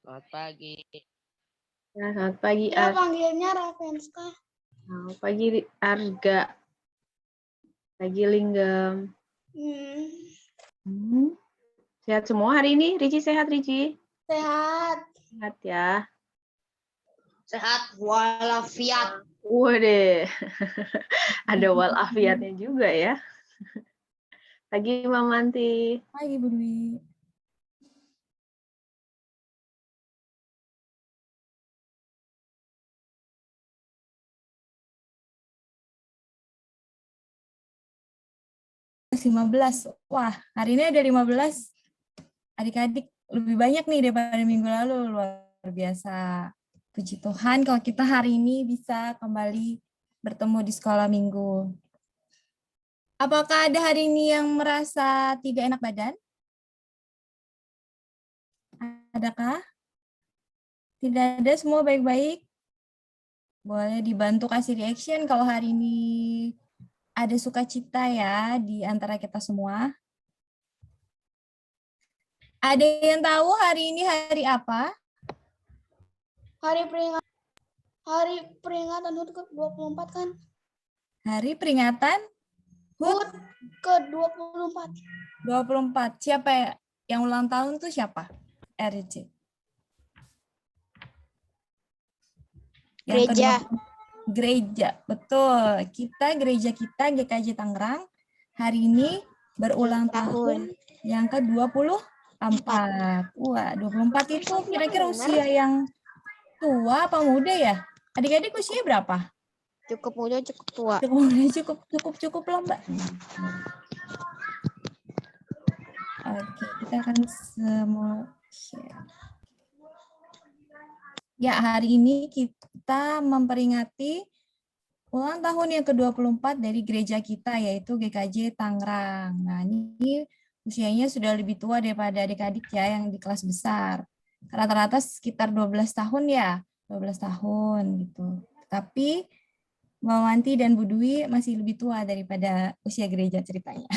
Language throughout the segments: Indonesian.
Selamat pagi. Ya, selamat pagi, Ya, panggilnya Ravenska. Selamat pagi, Arga. Pagi, Linggam. Sehat semua hari ini? Riji sehat, Riji? Sehat. Sehat ya. Sehat walafiat. Waduh, ada walafiatnya juga ya. Pagi, Mamanti. Pagi, Bu Dwi. -15. Wah, hari ini ada 15. Adik-adik lebih banyak nih daripada minggu lalu. Luar biasa. Puji Tuhan kalau kita hari ini bisa kembali bertemu di sekolah minggu. Apakah ada hari ini yang merasa tidak enak badan? Adakah? Tidak ada, semua baik-baik? Boleh dibantu kasih reaction kalau hari ini ada sukacita ya di antara kita semua. Ada yang tahu hari ini hari apa? Hari peringatan HUT ke-24 kan? Hari peringatan HUT HUT ke-24. 24. Siapa yang ulang tahun tuh siapa? RC. Gereja. Gereja, betul. Gereja kita GKJ Tangerang hari ini berulang tahun yang ke-24. Wah, 24 itu kira-kira usia yang tua apa muda ya? Adik-adik usia berapa? Cukup muda, cukup tua. Cukup lah, Mbak. Oke, kita akan semua share. Ya, hari ini kita memperingati ulang tahun yang ke-24 dari gereja kita, yaitu GKJ Tangerang. Nah, ini usianya sudah lebih tua daripada adik-adik ya yang di kelas besar. Rata-rata sekitar 12 tahun ya, 12 tahun gitu. Tapi Mawanti dan Bu Dwi masih lebih tua daripada usia gereja ceritanya.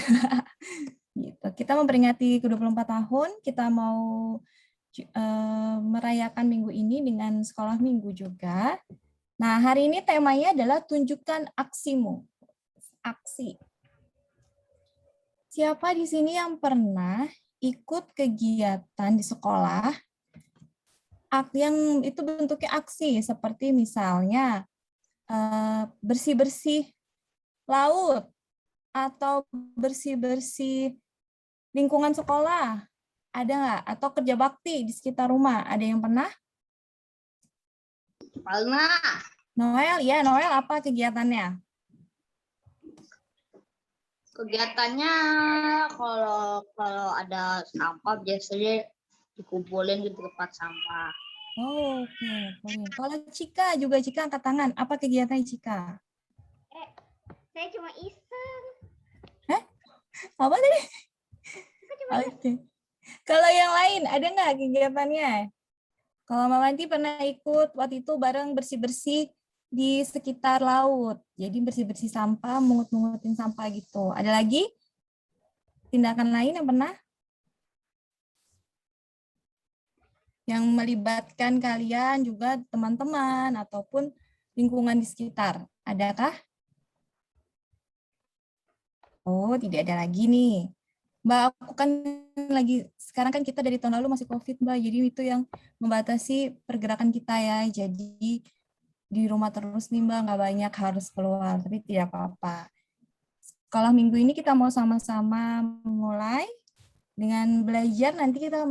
Gitu. Kita memperingati ke-24 tahun, kita mau merayakan minggu ini dengan sekolah minggu juga. Nah, hari ini temanya adalah tunjukkan aksimu. Aksi. Siapa di sini yang pernah ikut kegiatan di sekolah yang itu bentuknya aksi, seperti misalnya bersih-bersih laut atau bersih-bersih lingkungan sekolah? Ada nggak? Atau kerja bakti di sekitar rumah? Ada yang pernah? Pernah. Noel, ya Noel apa kegiatannya? Kegiatannya kalau ada sampah biasanya dikumpulin di tempat sampah. Oh, oke. Kalau Cika angkat tangan. Apa kegiatan Cika? Saya cuma iseng. Apa tadi? Oke. Kalau yang lain ada nggak kegiatannya? Kalau Mawanti pernah ikut waktu itu bareng bersih-bersih di sekitar laut. Jadi bersih-bersih sampah, mungut-mungutin sampah gitu. Ada lagi tindakan lain yang pernah? Yang melibatkan kalian juga teman-teman ataupun lingkungan di sekitar. Adakah? Oh, tidak ada lagi nih. Mbak, aku kan sekarang kan kita dari tahun lalu masih COVID, Mbak. Jadi itu yang membatasi pergerakan kita ya. Jadi di rumah terus nih, Mbak, nggak banyak harus keluar. Tapi tidak apa-apa. Sekolah minggu ini kita mau sama-sama mulai dengan belajar. Nanti kita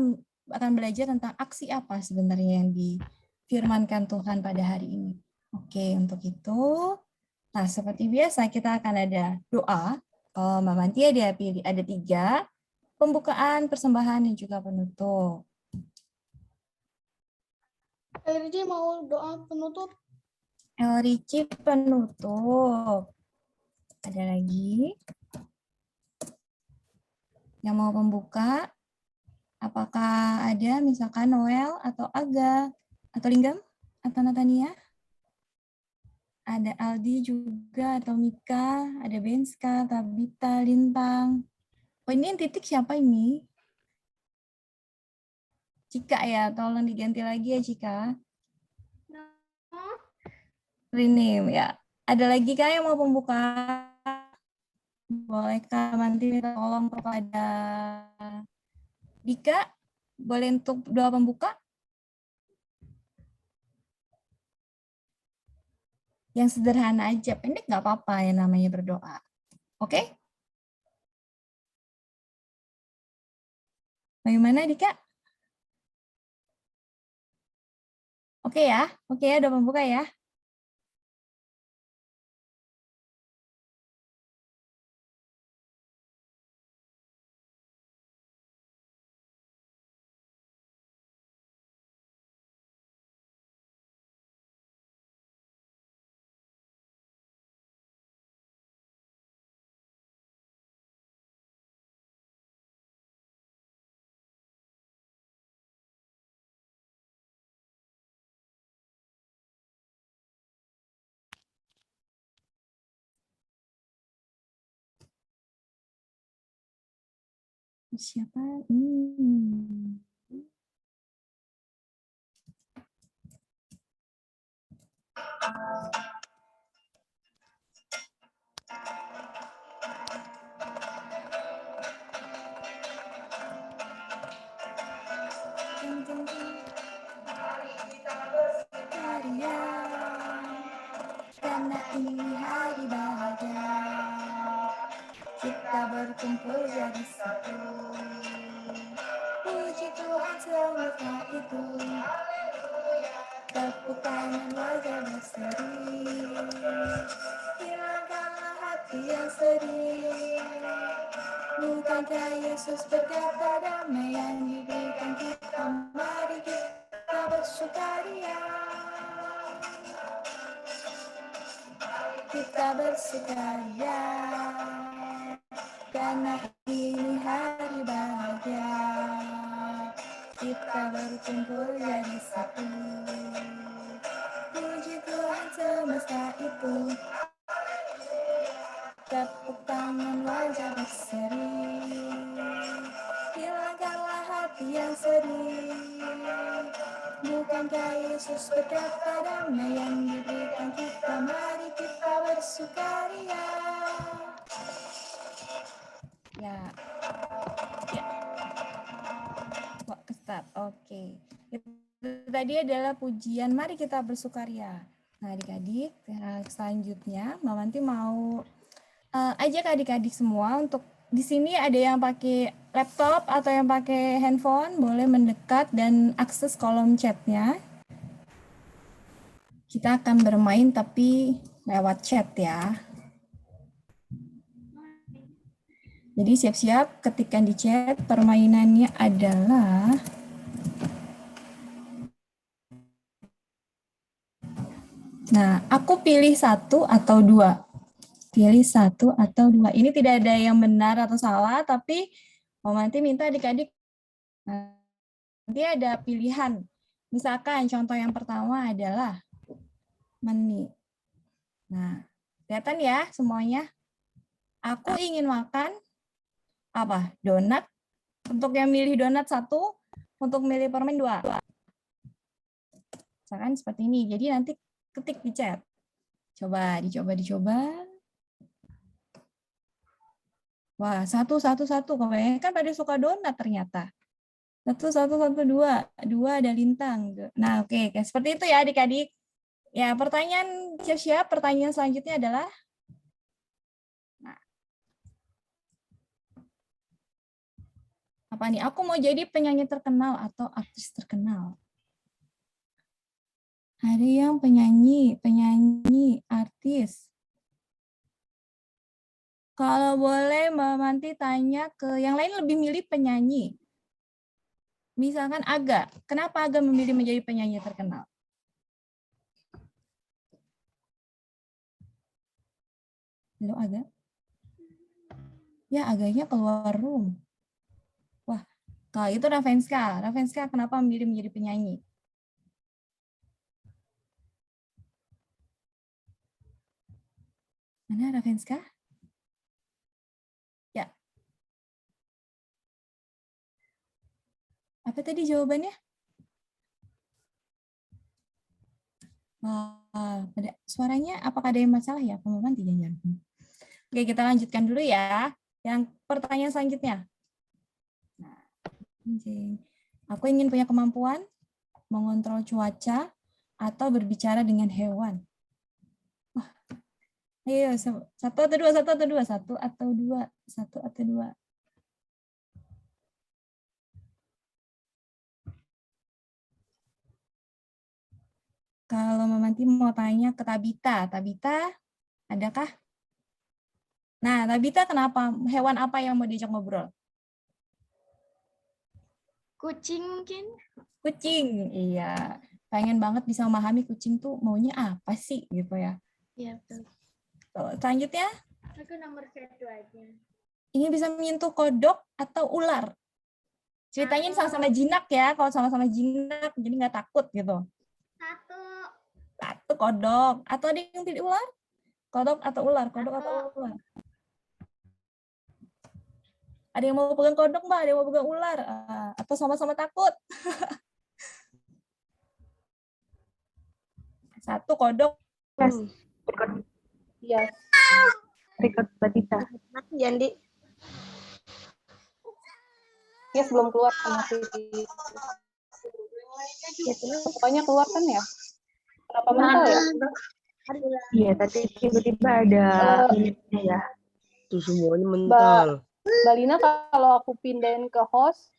akan belajar tentang aksi apa sebenarnya yang difirmankan Tuhan pada hari ini. Oke, untuk itu, nah seperti biasa kita akan ada doa. Kalau Mbak Manti ada 3, pembukaan, persembahan, dan juga penutup. Elriji mau doa penutup? Elriji penutup. Ada lagi yang mau pembuka? Apakah ada misalkan Noel atau Aga atau Linggam atau Natania? Ada Aldi juga atau Mika, ada Benska, Tabita, Lintang. Oh, ini yang titik siapa ini? Cika ya, tolong diganti lagi ya Cika. Rename ya. Ada lagi kah yang mau pembuka? Bolehkah nanti minta tolong kepada Dika? Boleh untuk doa pembuka? Yang sederhana aja, pendek nggak apa-apa yang namanya berdoa. Oke? Bagaimana Dika? Oke ya, doa pembuka ya. Siapa? Karena ini hari bahagia, kita berkumpul jadi satu. Puji Tuhan semesta itu, tepuk tangan wajah berseri, hilangkanlah hati yang sedih. Bukankah Yesus berkata damai yang diberikan kita, mari kita bersukaria. Kita bersukaria, karena ini hari bahagia. Kita berkumpul jadi satu. Puji Tuhan semesta itu, tepuk tangan wajah berseri, hilangkanlah hati yang sedih. Bukankah Yesus berkata damai yang diberikan kita, mari kita bersukaria. Ya. Start. Oke. Itu tadi adalah pujian mari kita bersukaria. Nah, adik-adik, selanjutnya Mama nanti mau ajak adik-adik semua untuk di sini ada yang pakai laptop atau yang pakai handphone, boleh mendekat dan akses kolom chatnya. Kita akan bermain tapi lewat chat ya. Jadi siap-siap ketikkan di chat, permainannya adalah nah, aku pilih 1 atau 2. Pilih 1 atau 2. Ini tidak ada yang benar atau salah, tapi Mama nanti minta adik-adik nanti ada pilihan. Misalkan contoh yang pertama adalah meni. Nah, kelihatan ya semuanya. Aku ingin makan apa? Donat. Untuk yang milih donat 1, untuk milih permen 2. Misalkan seperti ini. Jadi nanti ketik di chat. Coba, dicoba. Wah, 1. Kebanyakan pada suka donat ternyata. 1, 2. 2 ada lintang. Nah, oke. Seperti itu ya adik-adik. Ya, pertanyaan siap-siap. Pertanyaan selanjutnya adalah apa nih? Aku mau jadi penyanyi terkenal atau artis terkenal. Ada yang penyanyi, artis. Kalau boleh Mbak Manti tanya ke yang lain lebih milih penyanyi. Misalkan Aga, kenapa Aga memilih menjadi penyanyi terkenal? Halo Aga? Ya, Aganya keluar room. Wah, kalau itu Ravenska. Ravenska kenapa memilih menjadi penyanyi? Mana Ravenska? Ya. Apa tadi jawabannya? Suaranya apakah ada yang masalah ya? Pengumuman tidak nyambung. Oke, kita lanjutkan dulu ya. Yang pertanyaan selanjutnya. Nah, aku ingin punya kemampuan mengontrol cuaca atau berbicara dengan hewan. Wah, ayo, satu atau dua, satu atau dua, satu atau dua, satu atau dua. Kalau Mamanti mau tanya ke Tabita, Tabita, adakah? Nah, Tabita kenapa? Hewan apa yang mau diajak ngobrol? Kucing mungkin. Kucing, iya. Pengen banget bisa memahami kucing tuh maunya apa sih gitu ya. Iya betul. Selanjutnya, Aku nomor 1 aja. ingin bisa menyentuh kodok atau ular. Ceritanya sama-sama jinak ya, kalau sama-sama jinak jadi nggak takut gitu. 1. Satu kodok, atau ada yang pilih ular? Kodok atau ular? Kodok atau ular? Ada yang mau pegang kodok, Mbak? Ada yang mau pegang ular? Atau sama-sama takut? Satu kodok. Iya. Record Batita. Jandi. Yes, belum keluar sama si. Ya, pokoknya keluar kan ya? Kenapa mental ya? Iya, tadi tiba-tiba ada minutnya ya. Itu semuanya mental. Mbak Lina, kalau aku pindahin ke host,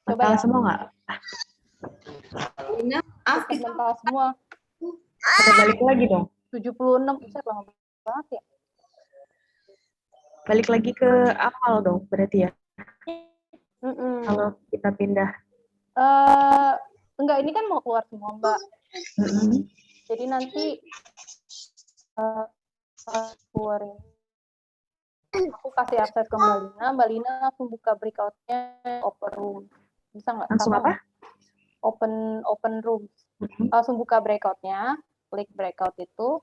coba Mental ya. semua nggak? Tetap mental semua. Ada balik lagi dong. 76, bisa lama banget ya. Balik lagi ke awal dong, berarti ya. Kalau kita pindah. Enggak, ini kan mau keluar semua, Mbak. Jadi nanti keluar ini. Aku kasih akses ke Mbak Lina langsung buka breakout-nya open room. Bisa nggak? Langsung apa? Open room. Langsung buka breakout-nya, klik breakout itu.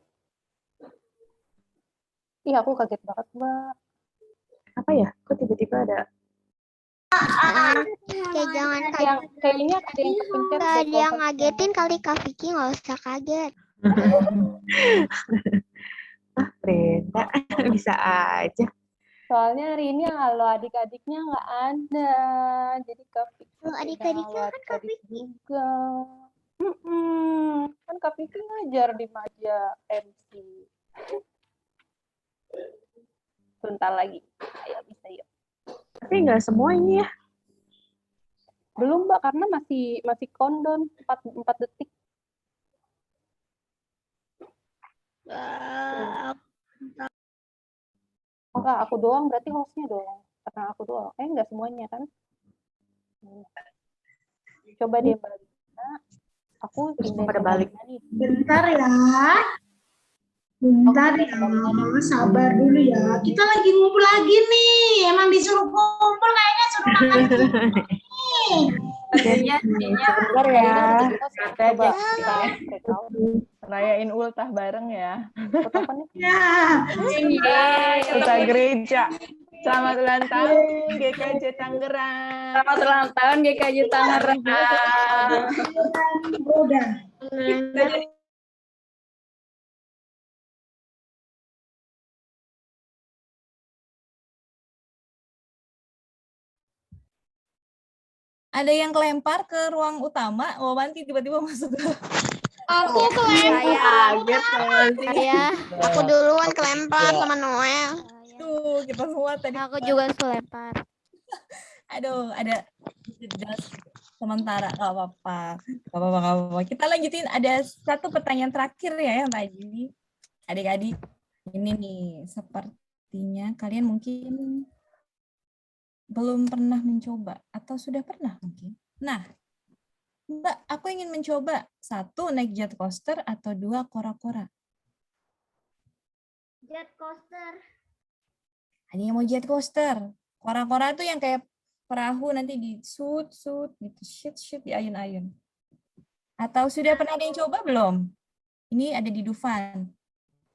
Ih, aku kaget banget, Mbak. Apa ya? Kok tiba-tiba ada? Kayak jangan kaget. Kayaknya ada yang kepencet. Ada yang ngagetin kali Kak Vicky, nggak usah kaget. Brenda, bisa aja. Soalnya hari ini halo adik-adiknya nggak ada. Jadi Kak Vicky Adik-adiknya kan Kak adik juga. Kan Kak Vicky ngajar di Maja MC. Bentar lagi. Ayo bisa yuk. Tapi nggak semuanya ya. Belum Mbak, karena masih countdown 4 detik. Enggak, aku doang berarti hostnya doang. Karena aku doang. Enggak semuanya kan. Coba deh Mbak Lina. Aku pindah pada balik. nih. Bentar ya. Bentar ya. Sabar dulu ya. Kita lagi ngumpul lagi nih. Emang disuruh kumpul kayaknya suruh makan nih. Sebentar ya. Coba kita rayain ultah bareng ya. Ya. Ultah gereja. Selamat ulang tahun GKJ Tangerang. Selamat ulang tahun GKJ Tangerang. Udah. Ada yang kelempar ke ruang utama, Wawanti tiba-tiba masuk ke... Aku kelempar. Kaget Ya, aku duluan kelempar sama Noel. Tuh, kita semua tadi. Aku juga kelempar. Aduh, ada jeda sementara, nggak apa-apa. Nggak apa-apa. Kita lanjutin, ada satu pertanyaan terakhir ya yang tadi. Adik-adik, ini nih, sepertinya kalian mungkin belum pernah mencoba, atau sudah pernah mungkin. Nah, Mbak, aku ingin mencoba 1, naik jet coaster, atau 2, kora-kora. Jet coaster. Ada yang mau jet coaster. Kora-kora itu yang kayak perahu nanti di shoot gitu, shoot di ayun-ayun. Atau sudah pernah ada yang coba belum? Ini ada di Dufan.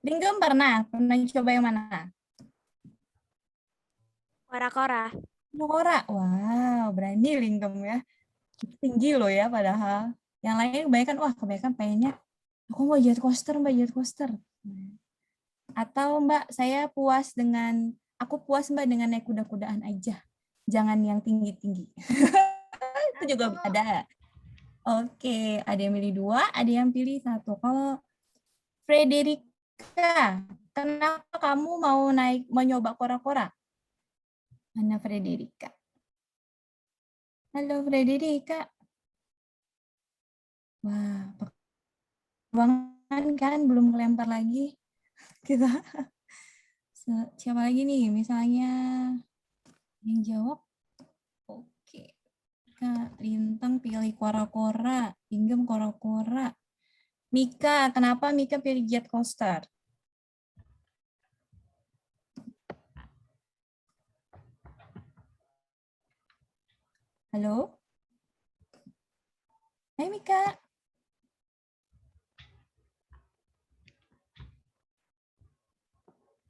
Linggem pernah coba yang mana? Kora-kora. Kora. Wow, berani Linggem ya. Tinggi loh ya padahal. Yang lain kebanyakan pengennya Aku mau jet coaster, Mbak, jet coaster. Atau Mbak, aku puas Mbak dengan naik kuda-kudaan aja. Jangan yang tinggi-tinggi. Itu juga ada. Oke, ada yang pilih 2, ada yang pilih 1. Kalau Frederica, kenapa kamu mau nyoba kora-kora? Mana Frederica? Halo Frederica. Wah, banget kan belum kelempar lagi. Kita siapa lagi nih? Misalnya yang jawab. Oke. Kak Lintang pilih kora-kora, Inggem kora-kora. Mika, kenapa Mika pilih jet coaster? Halo? Hai Mika.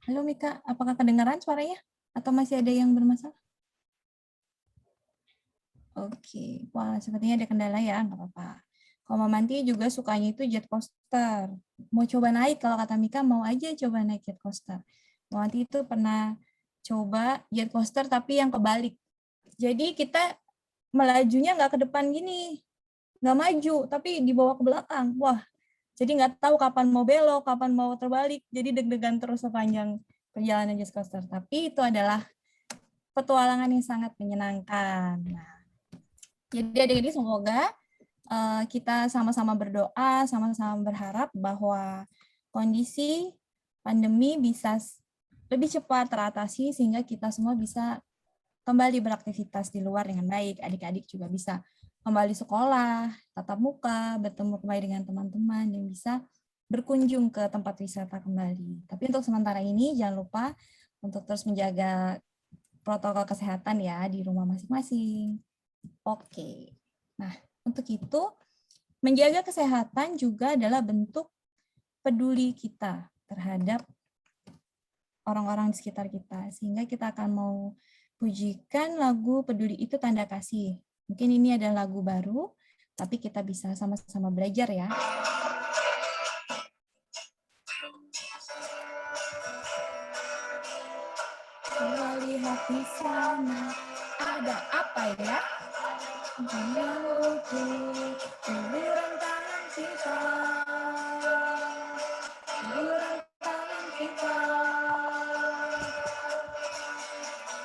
Halo Mika, apakah kedengaran suaranya? Atau masih ada yang bermasalah? Oke, wah sepertinya ada kendala ya, nggak apa-apa. Kalau Mamanti juga sukanya itu jet coaster. Mau coba naik, kalau kata Mika mau aja coba naik jet coaster. Mamanti itu pernah coba jet coaster tapi yang kebalik. Jadi kita melajunya nggak ke depan gini, nggak maju, tapi dibawa ke belakang. Wah, jadi nggak tahu kapan mau belok, kapan mau terbalik. Jadi deg-degan terus sepanjang perjalanan jet coaster. Tapi itu adalah petualangan yang sangat menyenangkan. Nah, jadi adik-adik semoga kita sama-sama berdoa, sama-sama berharap bahwa kondisi pandemi bisa lebih cepat teratasi sehingga kita semua bisa kembali beraktivitas di luar dengan baik. Adik-adik juga bisa kembali sekolah, tatap muka, bertemu kembali dengan teman-teman, dan bisa berkunjung ke tempat wisata kembali. Tapi untuk sementara ini jangan lupa untuk terus menjaga protokol kesehatan ya di rumah masing-masing. Oke. Nah, untuk itu menjaga kesehatan juga adalah bentuk peduli kita terhadap orang-orang di sekitar kita. Sehingga kita akan mau pujikan lagu Peduli Itu Tanda Kasih. Mungkin ini adalah lagu baru, tapi kita bisa sama-sama belajar ya. Lihat di sana, ada apa ya? Uluran tangan kita. Uluran tangan kita.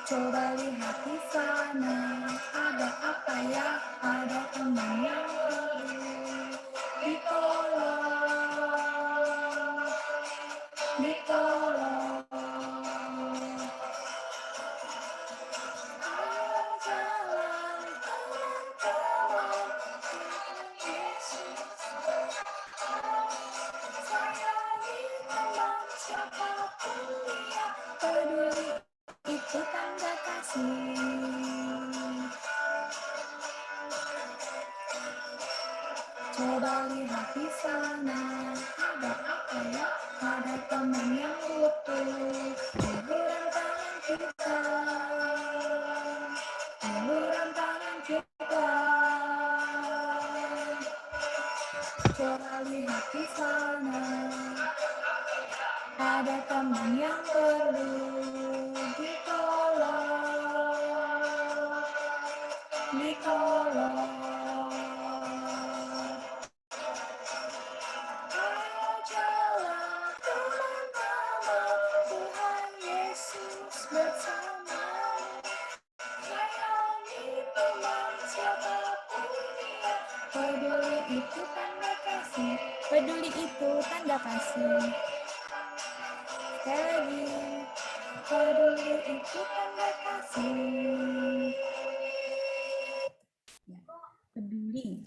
Coba lihat di sana, ada apa ya? Ada teman yang perlu ditolong, ditolong. Jalan teman-teman, Yesus. Sayangi teman siapapun dia, peduli itu tanda kasih. Coba lihat di sana, ada apa ya? Ada teman yang butuh uluran tangan kita, uluran tangan kita. Coba lihat di sana, ada teman yang perlu ditolong, ditolong. Ayo jalan teman-teman, Tuhan Yesus bersamamu. Sayangi teman siapapun dia, peduli itu tanda kasih, peduli itu tanda kasih. Sekali lagi, peduli itu tanda kasih.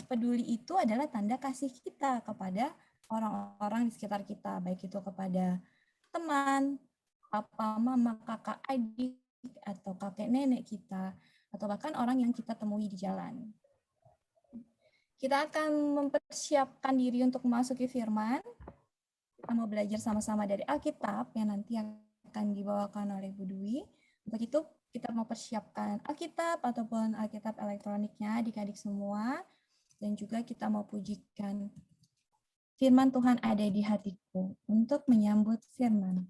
Peduli itu adalah tanda kasih kita kepada orang-orang di sekitar kita, baik itu kepada teman, papa, mama, kakak, adik, atau kakek nenek kita, atau bahkan orang yang kita temui di jalan. Kita akan mempersiapkan diri untuk memasuki firman. Kita mau belajar sama-sama dari Alkitab yang nanti akan dibawakan oleh Bu Dwi. Untuk itu kita mau persiapkan Alkitab ataupun Alkitab elektroniknya adik-adik semua. Dan juga kita mau pujikan firman Tuhan ada di hatiku untuk menyambut firman.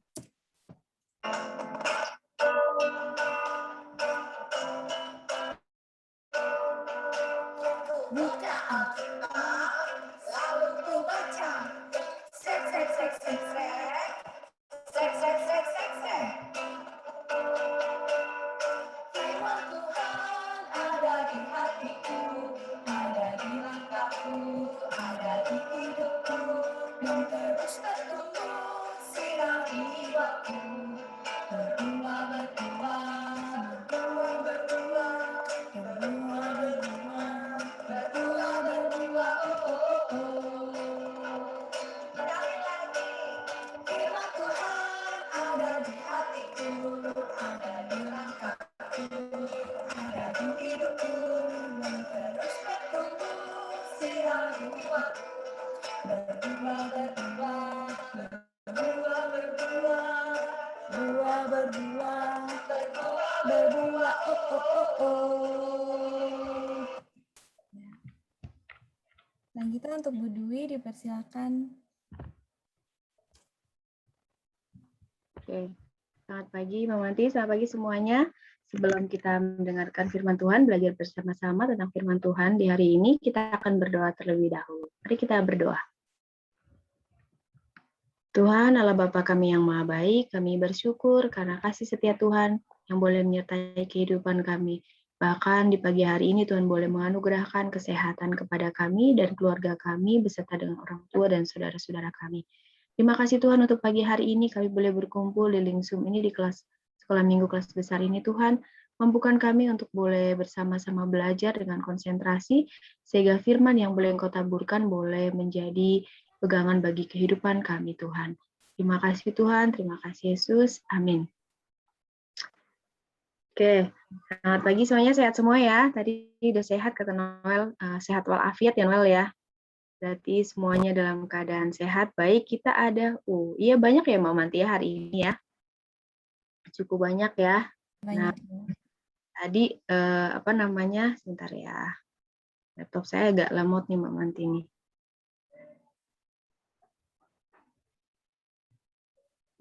Selanjutnya untuk Bu Dwi dipersilakan. Oke. Selamat pagi, Mama Manti. Selamat pagi semuanya. Sebelum kita mendengarkan firman Tuhan, belajar bersama-sama tentang firman Tuhan di hari ini, kita akan berdoa terlebih dahulu. Mari kita berdoa. Tuhan, Allah Bapa kami yang Maha Baik, kami bersyukur karena kasih setia Tuhan yang boleh menyertai kehidupan kami. Bahkan di pagi hari ini Tuhan boleh menganugerahkan kesehatan kepada kami dan keluarga kami beserta dengan orang tua dan saudara-saudara kami. Terima kasih Tuhan untuk pagi hari ini kami boleh berkumpul di Lingsum ini di kelas sekolah minggu kelas besar ini Tuhan. Mampukan kami untuk boleh bersama-sama belajar dengan konsentrasi sehingga firman yang boleh Engkau taburkan boleh menjadi pegangan bagi kehidupan kami Tuhan. Terima kasih Tuhan, terima kasih Yesus. Amin. Oke, selamat pagi semuanya, sehat semua ya. Tadi udah sehat kata Noel, sehat walafiat ya Noel ya. Berarti semuanya dalam keadaan sehat. Baik, kita ada, iya banyak ya Mama Manti ya hari ini ya. Cukup banyak ya. Banyak. Nah, tadi sebentar ya. Laptop saya agak lemot nih Mama Manti nih.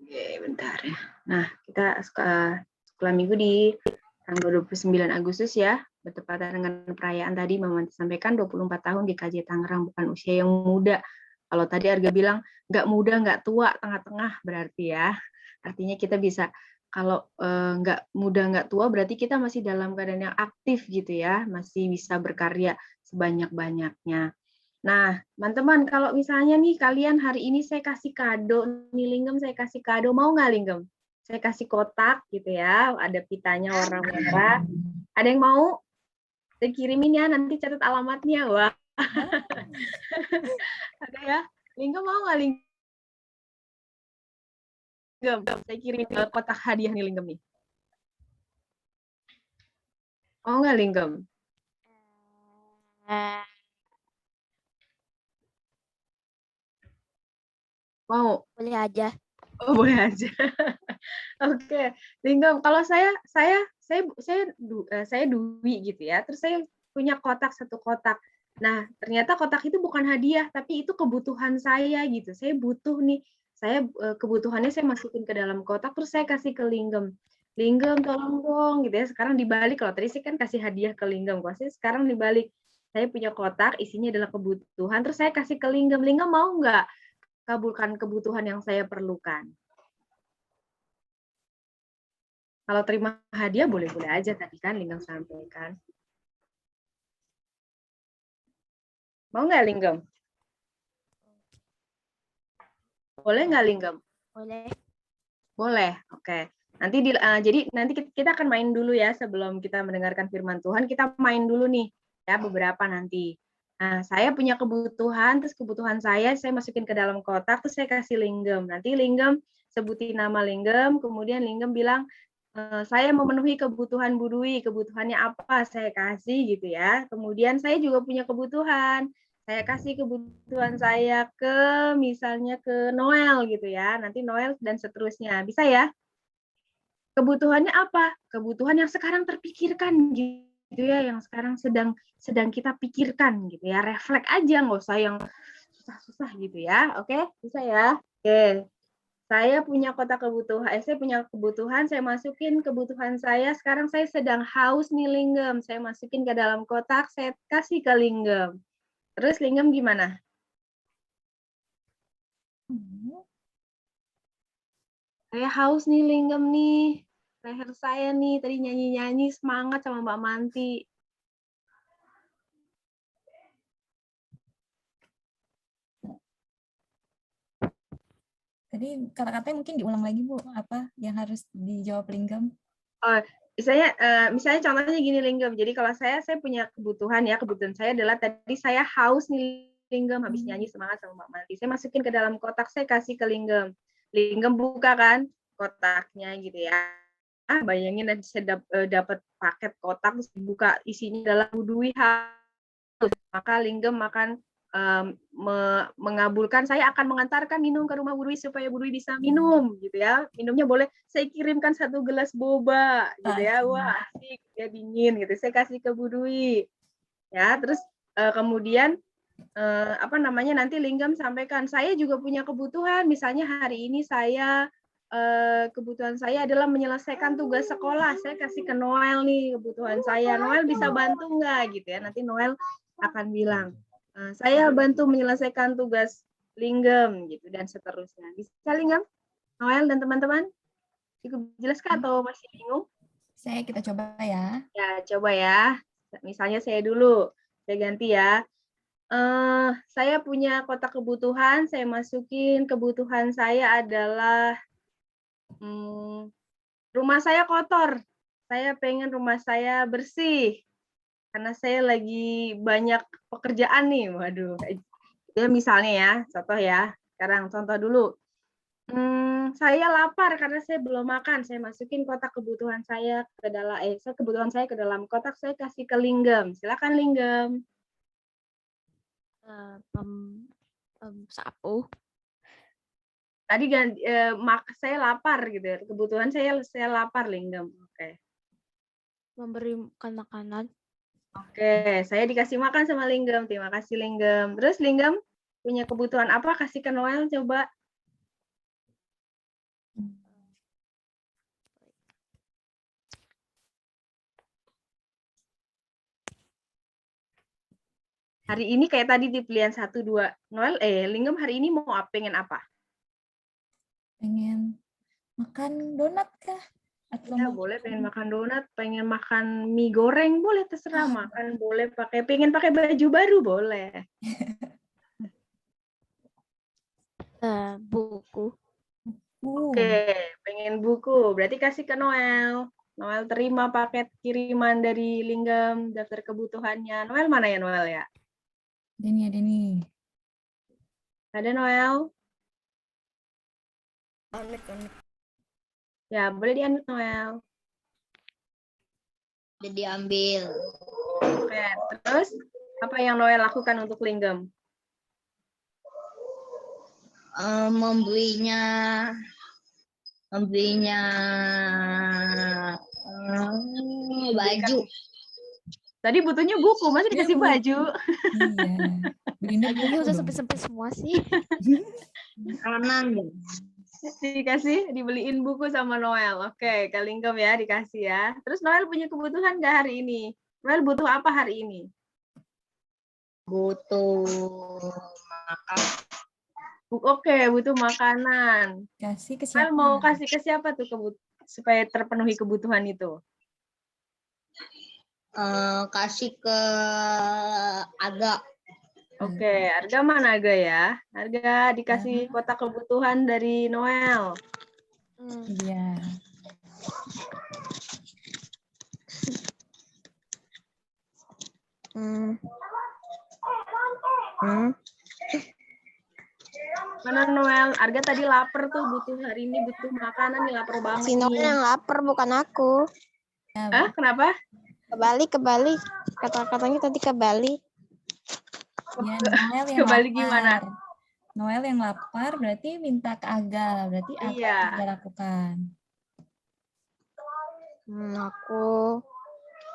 Oke, bentar ya. Nah, kita sekolah minggu di tanggal 29 Agustus ya, bertepatan dengan perayaan tadi Mama Manti sampaikan 24 tahun di KJ Tangerang, bukan usia yang muda. Kalau tadi Arga bilang nggak muda, nggak tua, tengah-tengah berarti ya. Artinya kita bisa, kalau nggak muda, nggak tua, berarti kita masih dalam keadaan yang aktif gitu ya, masih bisa berkarya sebanyak-banyaknya. Nah, teman-teman, kalau misalnya nih kalian hari ini saya kasih kado, nih Linggem saya kasih kado, mau nggak Linggem? Saya kasih kotak gitu ya, ada pitanya warna merah. Ada yang mau? Saya kirimin ya, nanti catat alamatnya. Wah. Ada ya? Linggem mau nggak Linggem? Saya kirim kotak hadiah nih Linggem nih. Mau nggak Linggem? Mau? Boleh aja. Oh, boleh aja. Oke, Linggem. Kalau saya Dwi gitu ya. Terus saya punya kotak, satu kotak. Nah, ternyata kotak itu bukan hadiah, tapi itu kebutuhan saya gitu. Saya butuh nih. Kebutuhannya saya masukin ke dalam kotak, terus saya kasih ke Linggem. Linggem, tolong dong gitu ya. Sekarang dibalik, kalau tadi saya kan kasih hadiah ke Linggem. Kalau saya sekarang dibalik. Saya punya kotak, isinya adalah kebutuhan, terus saya kasih ke Linggem. Linggem mau nggak kabulkan kebutuhan yang saya perlukan? Kalau terima hadiah boleh-boleh aja tadi kan Linggem sampaikan. Mau nggak Linggem? Boleh nggak Linggem? Boleh. Boleh, oke. Jadi nanti kita akan main dulu ya sebelum kita mendengarkan firman Tuhan. Kita main dulu nih ya beberapa nanti. Nah, saya punya kebutuhan, terus kebutuhan saya masukin ke dalam kotak, terus saya kasih Linggem. Nanti Linggem sebutin nama Linggem, kemudian Linggem bilang, saya memenuhi kebutuhan Bu Dwi, kebutuhannya apa saya kasih gitu ya. Kemudian saya juga punya kebutuhan, saya kasih kebutuhan saya misalnya ke Noel gitu ya, nanti Noel dan seterusnya. Bisa ya? Kebutuhannya apa? Kebutuhan yang sekarang terpikirkan gitu ya, yang sekarang sedang kita pikirkan gitu ya. Refleks aja, nggak usah yang susah-susah gitu ya. Oke, bisa ya. Oke. Saya punya kotak kebutuhan, saya punya kebutuhan, saya masukin kebutuhan saya. Sekarang saya sedang haus nih linggem. Saya masukin ke dalam kotak, saya kasih ke linggem. Terus linggem gimana? Saya haus nih linggem nih. Leher saya nih tadi nyanyi-nyanyi semangat sama Mbak Manti. Tadi kata-katanya mungkin diulang lagi, Bu. Apa yang harus dijawab linggem? Oh, misalnya contohnya gini linggem. Jadi kalau saya punya kebutuhan ya, kebutuhan saya adalah tadi saya haus nih linggem habis nyanyi semangat sama Mbak Manti. Saya masukin ke dalam kotak, saya kasih ke linggem. Linggem buka kan kotaknya gitu ya. Bayangin nanti saya dapat paket kotak terus buka isinya adalah budui haus. Maka linggem akan mengabulkan, saya akan mengantarkan minum ke rumah Bu Dwi supaya Bu Dwi bisa minum gitu ya. Minumnya boleh saya kirimkan 1 gelas boba gitu ya. Wah, asik ya, dingin gitu. Saya kasih ke Bu Dwi. Ya, terus kemudian nanti linggem sampaikan saya juga punya kebutuhan. Misalnya hari ini saya kebutuhan saya adalah menyelesaikan tugas sekolah. Saya kasih ke Noel nih kebutuhan saya. Noel bisa bantu nggak gitu ya. Nanti Noel akan bilang, saya bantu menyelesaikan tugas linggem gitu dan seterusnya. Bisa linggem? Noel dan teman-teman? Cukup jelas kah atau masih bingung? Kita coba ya. Ya, coba ya. Misalnya saya dulu. Saya ganti ya. Saya punya kotak kebutuhan, saya masukin kebutuhan saya adalah rumah saya kotor. Saya pengen rumah saya bersih. Karena saya lagi banyak pekerjaan nih, waduh. Ya misalnya ya, contoh ya. Sekarang contoh dulu. Saya lapar karena saya belum makan. Saya masukin kotak kebutuhan saya ke dalam kebutuhan saya ke dalam kotak, saya kasih ke linggem. Silakan linggem. Sapu. Tadi saya lapar gitu ya. Kebutuhan saya lapar linggem. Oke. Memberikan makanan. Oke, saya dikasih makan sama linggem. Terima kasih linggem. Terus linggem punya kebutuhan apa? Kasih ke Noel coba. Hari ini kayak tadi di pilihan 1, 2. Noel, linggem hari ini mau pengen apa? Pengen makan donat kah? Atau Ya, boleh pengen makan donat, pengen makan mie goreng, boleh terserah makan, boleh pengen pakai baju baru, boleh. Buku. Oke, pengen buku, berarti kasih ke Noel. Noel terima paket kiriman dari linggem, daftar kebutuhannya. Noel mana ya Noel ya? Denny. Ada Noel? Ya, boleh diambil Noel. Jadi ambil. Oke, terus apa yang Noel lakukan untuk linggem? Membelinya baju. Tadi butuhnya buku, masih dikasih baju. Iya. Belinda Ini udah sempit-sempit semua sih. Kanan. Dibeliin buku sama Noel. Oke, ke linggem ya, dikasih ya. Terus Noel punya kebutuhan nggak hari ini? Noel butuh apa hari ini? Butuh makan. Oke, butuh makanan. Kasih ke Noel siapa? mau kasih ke siapa tuh supaya terpenuhi kebutuhan itu? Kasih ke Aga. Oke, Arga mana Arga ya? Arga dikasih kotak kebutuhan dari Noel. Iya. Mana Noel? Arga tadi lapar tuh, hari ini butuh makanan nih, lapar banget. Si Noel yang lapar, bukan aku. Kenapa? Kebalik. Kata-katanya tadi kebalik. Ya, Noel yang Kembali lapar. gimana? Noel yang lapar berarti minta ke Aga, berarti Aga lakukan. Aku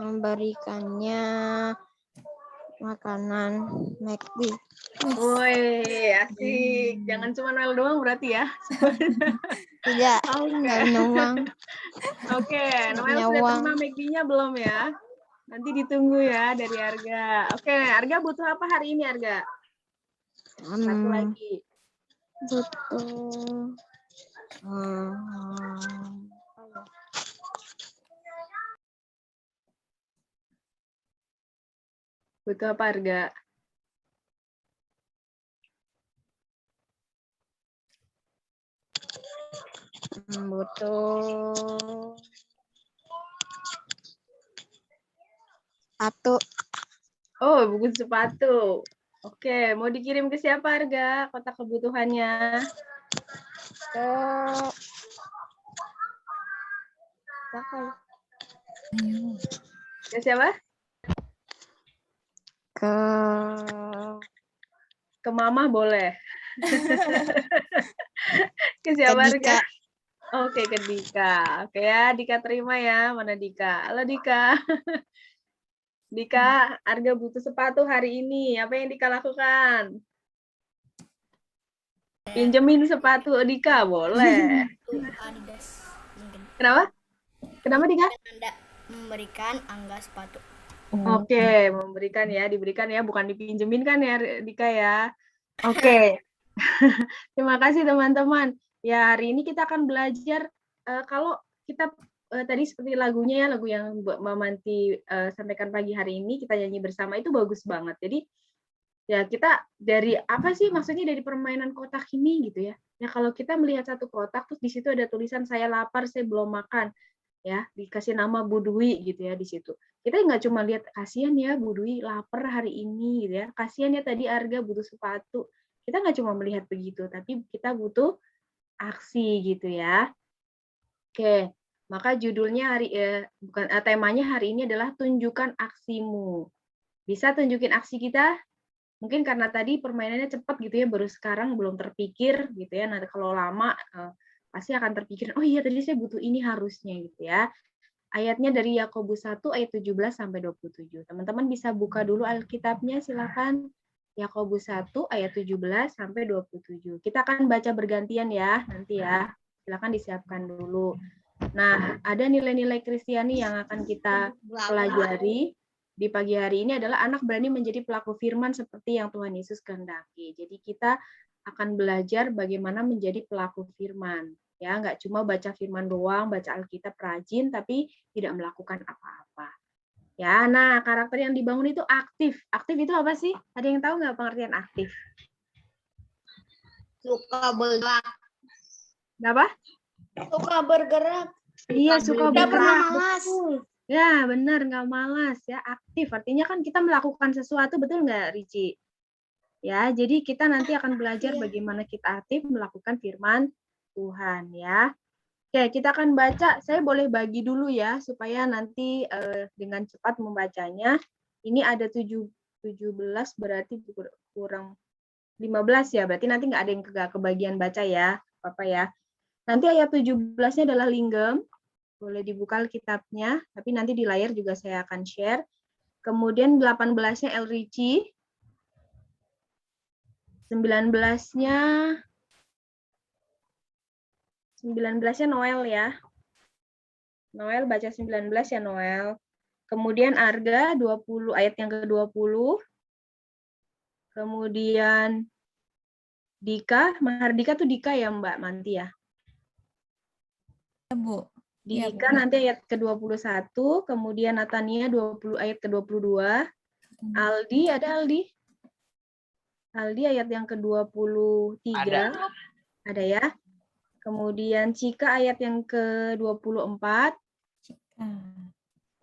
memberikannya Makanan McD. Woi, asik. Jangan cuma Noel doang berarti ya. Tidak, Oke. nggak punya uang. Oke, Nggak Noel punya sudah uang. terima McD-nya belum ya? Nanti ditunggu ya dari Arga. Oke, Arga butuh apa hari ini, Arga? Satu lagi. Butuh. Butuh apa, Arga? Butuh sepatu. Oh, buku sepatu. Oke, mau dikirim ke siapa, Arga? Kotak kebutuhannya. Ke siapa ya? Ke siapa? Ke Mama boleh. Ke ke siapa, Dika. Arga? Oke, ke Dika. Oke ya, Dika terima ya. Mana Dika? Halo, Dika. Dika, Arga butuh sepatu hari ini. Apa yang Dika lakukan? Pinjemin sepatu Dika, boleh. Adidas mungkin. Kenapa? Kenapa, Dika? Anda memberikan Angga sepatu. Oke, memberikan ya, diberikan ya, bukan dipinjemin kan ya, Dika ya. Oke. Terima kasih teman-teman. Ya, hari ini kita akan belajar kalau kita tadi seperti lagunya ya, lagu yang Mbak Mamanti sampaikan pagi hari ini kita nyanyi bersama itu bagus banget. Jadi ya kita dari apa sih maksudnya dari permainan kotak ini gitu ya. Ya kalau kita melihat satu kotak terus di situ ada tulisan saya lapar, saya belum makan. Ya, dikasih nama Bu Dwi gitu ya di situ. Kita nggak cuma lihat kasihan ya Bu Dwi lapar hari ini gitu ya. Kasihan ya tadi Arga butuh sepatu. Kita nggak cuma melihat begitu, tapi kita butuh aksi gitu ya. Oke, maka judulnya temanya hari ini adalah tunjukkan aksimu. Bisa tunjukin aksi kita? Mungkin karena tadi permainannya cepat gitu ya, baru sekarang belum terpikir gitu ya. Nanti kalau lama pasti akan terpikir, oh iya tadi saya butuh ini harusnya gitu ya. Ayatnya dari Yakobus 1 ayat 17 sampai 27. Teman-teman bisa buka dulu Alkitabnya, silakan. Yakobus 1 ayat 17 sampai 27. Kita akan baca bergantian ya nanti ya. Silakan disiapkan dulu. Nah, ada nilai-nilai Kristiani yang akan kita pelajari di pagi hari ini adalah anak berani menjadi pelaku firman seperti yang Tuhan Yesus kehendaki. Jadi kita akan belajar bagaimana menjadi pelaku firman. Ya, nggak cuma baca firman doang, baca Alkitab rajin, tapi tidak melakukan apa-apa. Ya, nah karakter yang dibangun itu aktif. Aktif itu apa sih? Ada yang tahu nggak pengertian aktif? Suka bergerak. Kenapa? Suka bergerak. Iya, suka Tidak pernah bergerak. malas. Ya, benar, nggak malas ya. Aktif, artinya kan kita melakukan sesuatu, betul nggak, Rici? Ya, jadi kita nanti akan belajar bagaimana kita aktif melakukan firman Tuhan ya. Oke, kita akan baca. Saya boleh bagi dulu ya, supaya nanti dengan cepat membacanya. Ini ada 17, berarti kurang 15 ya. Berarti nanti nggak ada yang kebagian baca ya, Bapak ya. Nanti ayat 17-nya adalah linggem. Boleh dibuka Alkitabnya, tapi nanti di layar juga saya akan share. Kemudian 18-nya El Ricci. 19-nya Noel ya. Noel baca 19 ya Noel. Kemudian Arga 20 ayat yang ke-20. Kemudian Dika, Mahardika tuh Dika ya Mbak Manti ya. Ya, Bu. Dika nanti ayat ke-21, kemudian Natania 20 ayat ke-22. Aldi ada Aldi? Aldi ayat yang ke-23. Ada ya. Kemudian Cika ayat yang ke-24.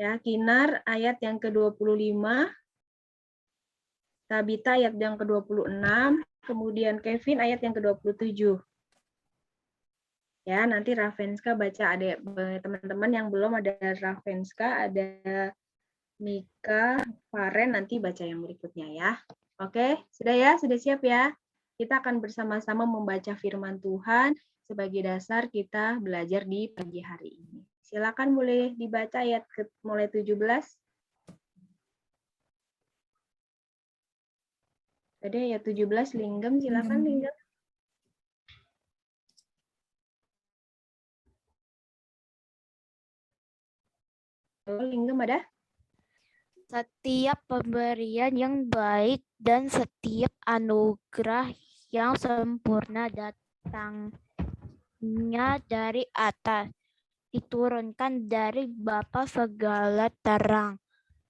Ya, Kinar ayat yang ke-25. Tabita ayat yang ke-26. Kemudian Kevin ayat yang ke-27. Ya, nanti Ravenska baca, ada teman-teman yang belum ada Ravenska, ada Mika, Faren, nanti baca yang berikutnya ya. Oke, sudah ya? Sudah siap ya? Kita akan bersama-sama membaca firman Tuhan sebagai dasar kita belajar di pagi hari ini. Silakan boleh dibaca ayat mulai 17. Tadi ayat 17 Linggem, silakan Linggem. Halo Linggem ada? Setiap pemberian yang baik dan setiap anugerah yang sempurna datangnya dari atas, diturunkan dari Bapa segala terang.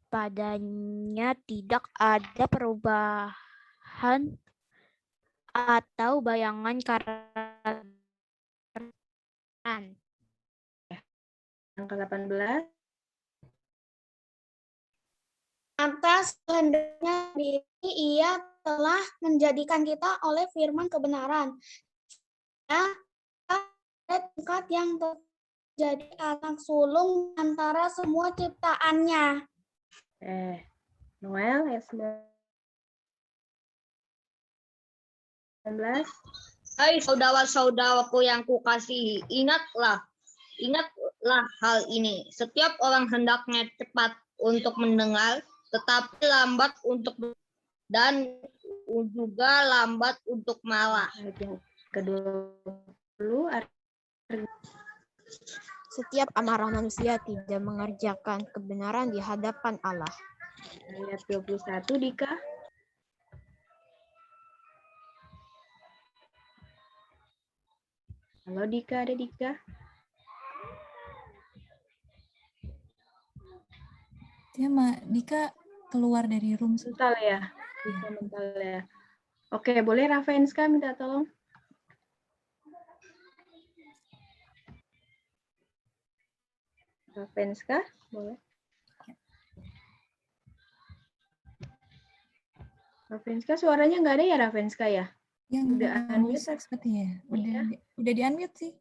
Padanya tidak ada perubahan atau bayangan kerajaan. Angka 18. Atas kehendaknya sendiri, ia telah menjadikan kita oleh firman kebenaran. Ya, ada tingkat yang terjadi anak sulung antara semua ciptaannya. Noel ayat 19. Hai saudara-saudaraku yang kukasihi, ingatlah hal ini. Setiap orang hendaknya cepat untuk mendengar, tetapi lambat untuk dan juga lambat untuk marah. Ayat yang ke-20. Setiap amarah manusia tidak mengerjakan kebenaran di hadapan Allah. Ayat 21 Dika. Halo Dika, ada Dika? Dia Dika keluar dari room. Mental ya? Bisa mental ya. Oke, boleh Ravenska minta tolong? Ravenska, boleh? Ravenska, suaranya nggak ada ya Ravenska ya? Yang Udah unmute rusak sepertinya. Iya. Udah di-unmute sih.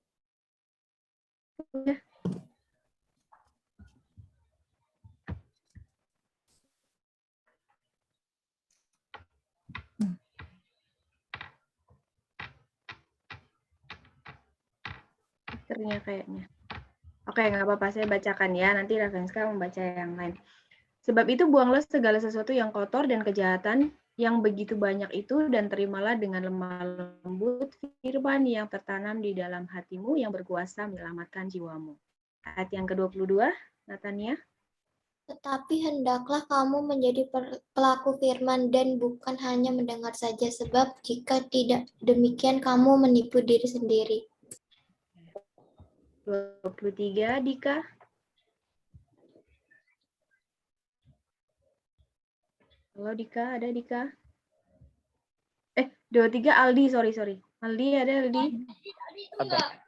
Udah. Speakernya kayaknya. Oke, nggak apa-apa, saya bacakan ya. Nanti Ravenska membaca yang lain. Sebab itu buanglah segala sesuatu yang kotor dan kejahatan yang begitu banyak itu, dan terimalah dengan lemah lembut firman yang tertanam di dalam hatimu yang berkuasa menyelamatkan jiwamu. Ayat yang ke-22, Natania. Tetapi hendaklah kamu menjadi pelaku firman dan bukan hanya mendengar saja, sebab jika tidak demikian kamu menipu diri sendiri. 23, Dika. Halo Dika, ada Dika? 23 Aldi, sorry. Aldi, ada Aldi? Ada.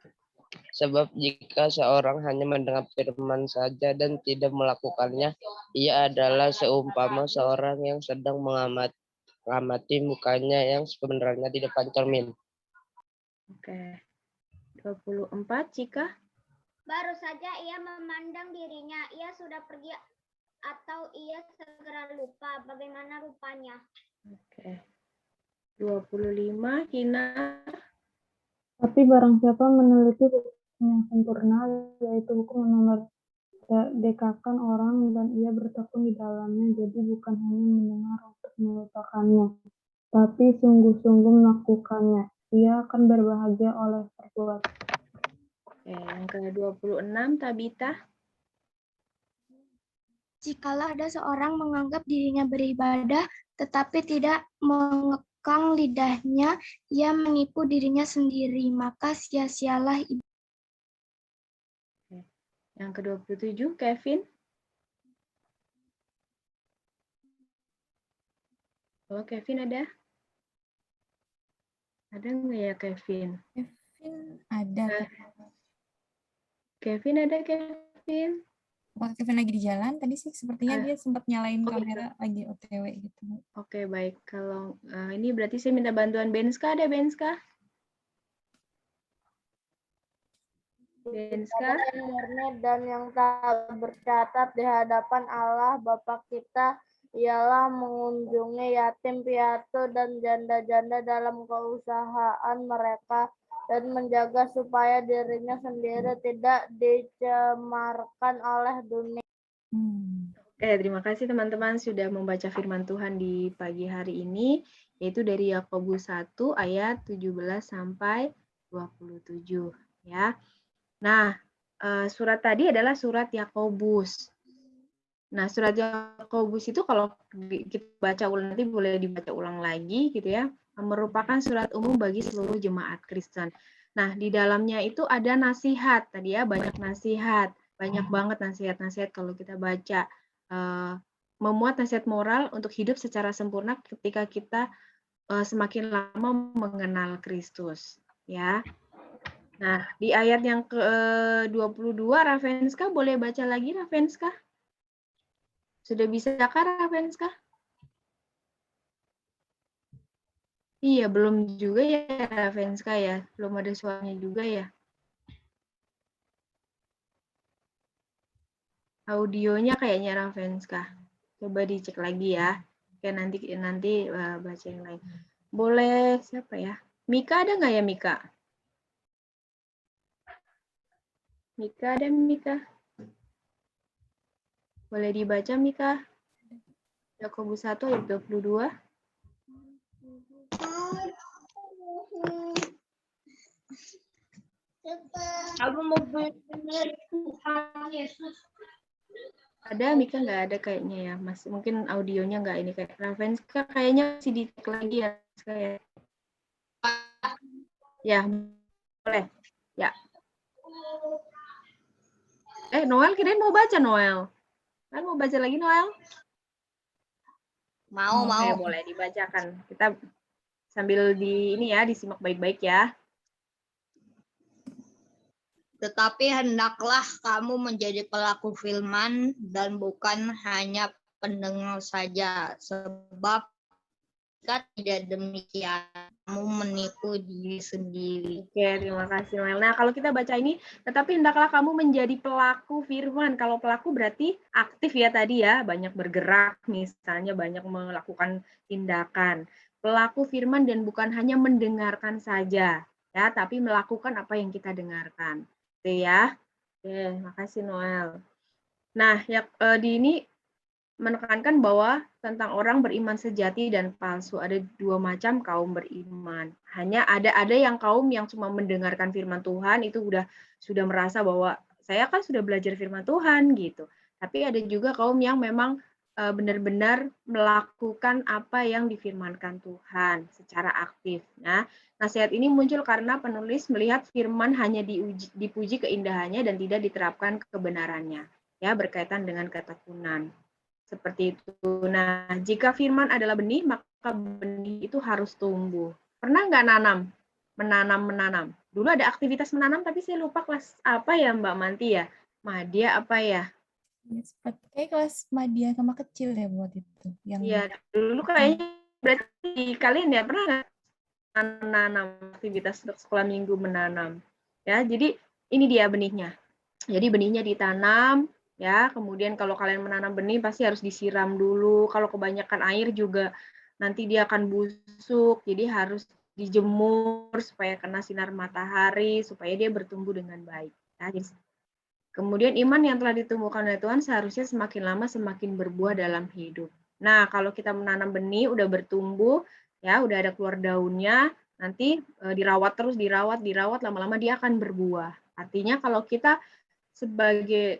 Sebab jika seorang hanya mendengar firman saja dan tidak melakukannya, ia adalah seumpama seorang yang sedang mengamati mukanya yang sebenarnya di depan cermin. Oke. 24, Cika. Baru saja ia memandang dirinya, ia sudah pergi atau ia segera lupa bagaimana rupanya. Oke. 25, Kinar. Tapi barang siapa meneliti hukum yang sempurna, yaitu hukum yang memerdekakan orang, dan ia bertekun di dalamnya, jadi bukan hanya mendengar untuk melupakannya, tapi sungguh-sungguh melakukannya, ia akan berbahagia oleh perbuatan. Oke, yang ke-26, Tabita. Jikalau ada seorang menganggap dirinya beribadah, tetapi tidak mengekang lidahnya, ia menipu dirinya sendiri, maka sia-sialah ibadah. Yang ke-27, Kevin. Halo, Kevin ada? Ada nggak ya, Kevin? Kevin ada. Kevin ada, Kevin? Apakah Kevin lagi di jalan? Tadi sih sepertinya dia sempat nyalain Oh, kamera lagi OTW gitu. Oke, baik. Kalau ini berarti saya minta bantuan Benska. Ada Benska? Benska? Murni dan yang tak bercatat di hadapan Allah Bapa kita ialah mengunjungi yatim piatu dan janda-janda dalam keusahaan mereka dan menjaga supaya dirinya sendiri tidak dicemarkan oleh dunia. Terima kasih teman-teman sudah membaca firman Tuhan di pagi hari ini. yaitu dari Yakobus 1 ayat 17 sampai 27 ya. Nah, surat tadi adalah surat Yakobus. Nah, surat Yakobus itu kalau kita baca ulang nanti boleh dibaca ulang lagi gitu ya, merupakan surat umum bagi seluruh jemaat Kristen. Nah, di dalamnya itu ada nasihat tadi ya, banyak nasihat, banyak banget nasihat-nasihat kalau kita baca, memuat nasihat moral untuk hidup secara sempurna ketika kita semakin lama mengenal Kristus ya. Nah, di ayat yang ke-22 Ravenska boleh baca lagi Ravenska? Sudah bisa kah Ravenska? Iya, belum juga ya Ravenska ya. Belum ada suaranya juga ya. Audionya kayaknya Ravenska. Coba dicek lagi ya. Oke, nanti baca yang lain. Boleh siapa ya? Mika ada nggak ya Mika? Mika ada Mika? Boleh dibaca Mika? Yakobus 1 ayat 22. Aku mau benar Tuhan Yesus. Ada Mika nggak ada kayaknya ya, masih mungkin audionya nggak ini kayak Ravenska kayaknya masih dicek lagi ya saya. Ya boleh ya. Noel kirain mau baca Noel. Kan mau baca lagi Noel? Mau. Boleh dibacakan. Kita sambil disimak baik-baik ya. Tetapi hendaklah kamu menjadi pelaku firman dan bukan hanya pendengar saja, sebab jika tidak demikian kamu menipu diri sendiri. Oke, terima kasih Noel. Nah, kalau kita baca ini, tetapi hendaklah kamu menjadi pelaku firman. Kalau pelaku berarti aktif ya tadi ya, banyak bergerak, misalnya banyak melakukan tindakan. Pelaku firman dan bukan hanya mendengarkan saja, ya, tapi melakukan apa yang kita dengarkan. Oke ya. Oke, makasih Noel. Nah, di ini menekankan bahwa tentang orang beriman sejati dan palsu. Ada dua macam kaum beriman. Hanya ada yang kaum yang cuma mendengarkan firman Tuhan itu sudah merasa bahwa saya kan sudah belajar firman Tuhan gitu. Tapi ada juga kaum yang memang benar-benar melakukan apa yang difirmankan Tuhan secara aktif. Nah, nasihat ini muncul karena penulis melihat firman hanya dipuji keindahannya dan tidak diterapkan kebenarannya, ya, berkaitan dengan ketekunan. Seperti itu. Nah, jika firman adalah benih, maka benih itu harus tumbuh. Pernah nggak menanam? Dulu ada aktivitas menanam, tapi saya lupa kelas apa ya Mbak Manti ya? Madya apa ya? Kayak kelas madya sama kecil ya buat itu. Iya, dulu kayaknya berarti kalian ya pernah nggak menanam, aktivitas untuk sekolah minggu menanam? Ya, jadi ini dia benihnya. Jadi benihnya ditanam, ya, kemudian kalau kalian menanam benih pasti harus disiram dulu. Kalau kebanyakan air juga nanti dia akan busuk, jadi harus dijemur supaya kena sinar matahari, supaya dia bertumbuh dengan baik. Ya, kemudian iman yang telah ditumbuhkan oleh Tuhan seharusnya semakin lama semakin berbuah dalam hidup. Nah, kalau kita menanam benih, udah bertumbuh, ya, udah ada keluar daunnya, nanti dirawat terus, dirawat, lama-lama dia akan berbuah. Artinya kalau kita sebagai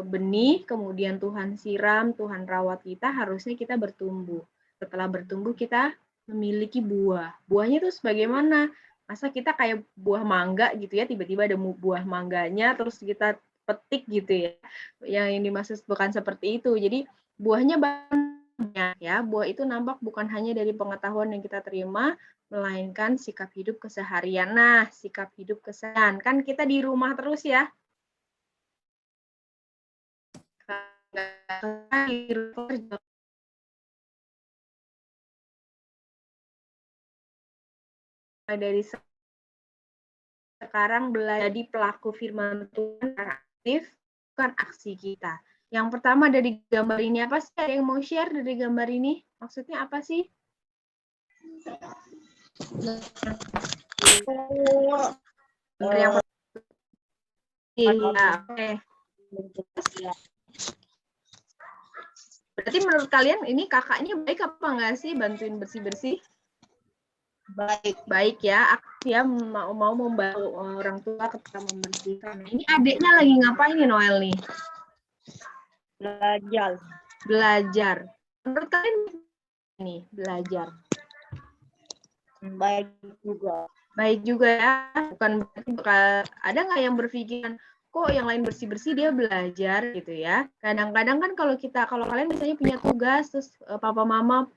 benih, kemudian Tuhan siram, Tuhan rawat kita, harusnya kita bertumbuh. Setelah bertumbuh, kita memiliki buah. Buahnya itu sebagaimana? Masa kita kayak buah mangga gitu ya, tiba-tiba ada buah mangganya, terus kita petik gitu ya. Yang ini dimaksud bukan seperti itu. Jadi buahnya banyak ya. Buah itu nampak bukan hanya dari pengetahuan yang kita terima, melainkan sikap hidup keseharian. Nah, sikap hidup keseharian. Kan kita di rumah terus ya. Dari sekarang belajar jadi pelaku firman Tuhan aktif, bukan aksi kita. Yang pertama dari gambar ini apa sih? Ada yang mau share dari gambar ini? Maksudnya apa sih? Yang Berarti menurut kalian ini kakaknya baik apa enggak sih bantuin bersih-bersih? Baik ya, aktif ya, mau membantu orang tua ketika membersihkan. Ini adiknya lagi ngapain nih Noel nih? Belajar. Menurut kalian nih belajar? Baik juga. Baik juga ya. Bukan ada nggak yang berpikiran kok yang lain bersih-bersih dia belajar gitu ya. Kadang-kadang kan kalau kalian misalnya punya tugas terus papa mama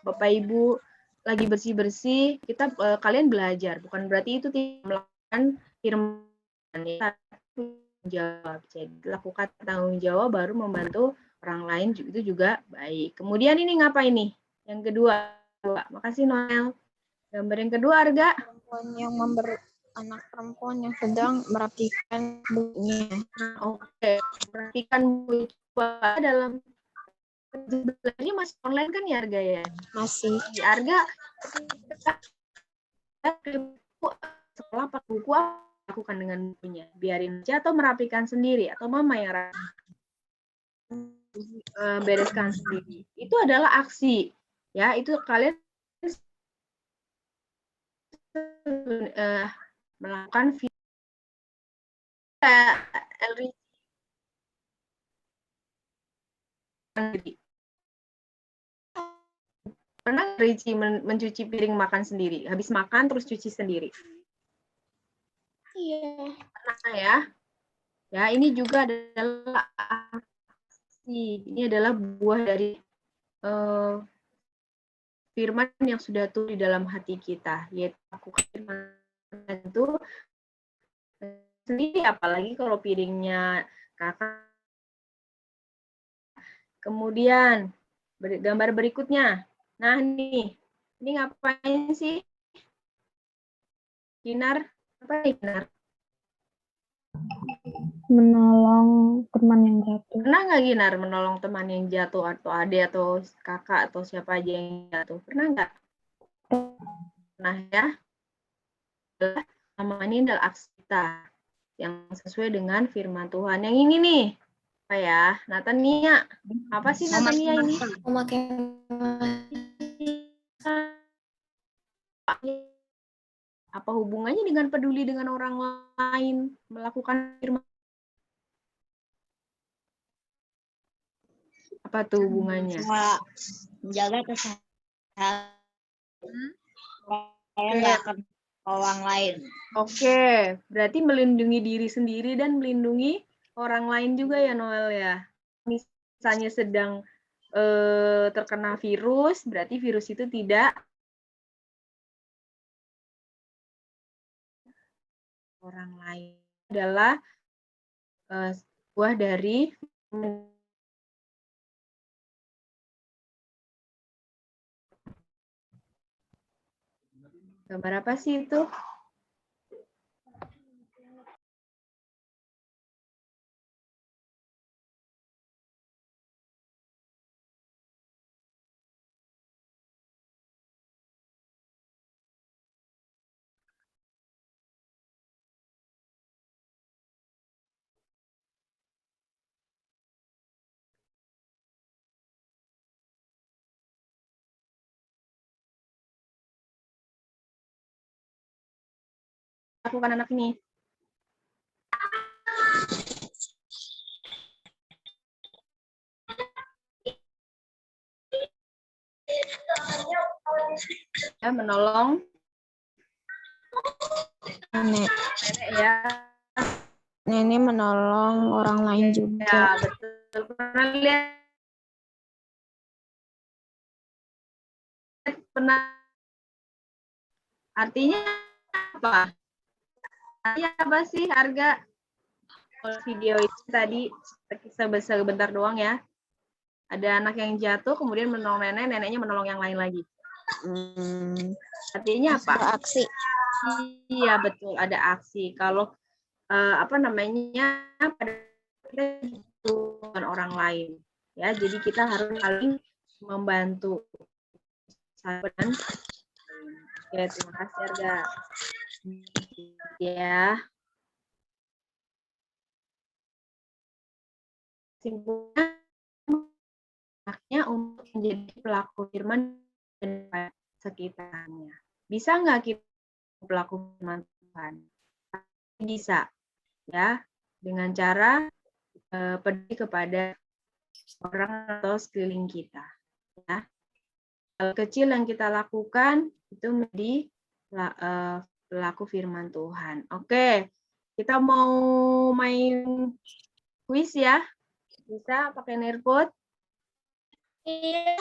bapak ibu lagi bersih-bersih, kalian belajar. Bukan berarti itu tidak melakukan firman ya, jawab. Jadi lakukan tanggung jawab baru membantu orang lain itu juga baik. Kemudian ini ngapain nih? Yang kedua, makasih Noel. Gambar yang kedua, Arga. Anak perempuan yang sedang merapikan bukunya. Oke, perhatikan buku dalam belajarnya masih online kan ya Arga ya? Masih. Di Arga sekolah pakai buku apa lakukan dengan bukunya? Biarin aja atau merapikan sendiri atau mama yang bereskan sendiri. Itu adalah aksi. Ya, itu kalian melakukan pernah Ricci mencuci piring makan sendiri, habis makan terus cuci sendiri? Iya. Pernah ya? Ya, ini juga adalah aksi. Ini adalah buah dari firman yang sudah turun di dalam hati kita, yaitu lakukan firman itu sendiri, apalagi kalau piringnya kakak. Kemudian gambar berikutnya. Nah nih, ini ngapain sih? Kinar, apa nih Kinar? Menolong teman yang jatuh. Pernah nggak Kinar menolong teman yang jatuh atau adik atau kakak atau siapa aja yang jatuh? Pernah nggak? Nah ya, nama ini adalah aksi kita yang sesuai dengan firman Tuhan. Yang ini nih, apa ya? Natania, apa sih Natania ini? Memakai apa hubungannya dengan peduli dengan orang lain, melakukan firman? Apa tuh hubungannya? Menjaga kesehatan. Saya nggak akan orang lain. Oke, berarti melindungi diri sendiri dan melindungi orang lain juga ya Noel ya. Misalnya sedang terkena virus, berarti virus itu tidak orang lain. Adalah buah dari gambar apa sih itu? Lakukan anak ini. Ya, menolong nenek. Nenek ya. Nenek menolong orang lain juga. Ya, betul. Pernah lihat? Pernah. Artinya apa? Artinya apa sih harga video itu tadi sebentar doang ya. Ada anak yang jatuh, kemudian menolong nenek, neneknya menolong yang lain lagi. Artinya apa? Aksi. Iya betul, ada aksi. Kalau apa namanya pada kita dengan orang lain, ya. Jadi kita harus saling membantu. Dan ya terima kasih Arga. Ya. Simpulnya anaknya untuk menjadi pelaku firman dan sekitarnya. Bisa nggak kita pelaku firman Tuhan? Bisa, ya, dengan cara peduli kepada orang atau sekeliling kita. Ya. Hal kecil yang kita lakukan itu menjadi pelaku firman Tuhan. Oke, kita mau main kuis ya? Bisa pakai Nearpod? Iya,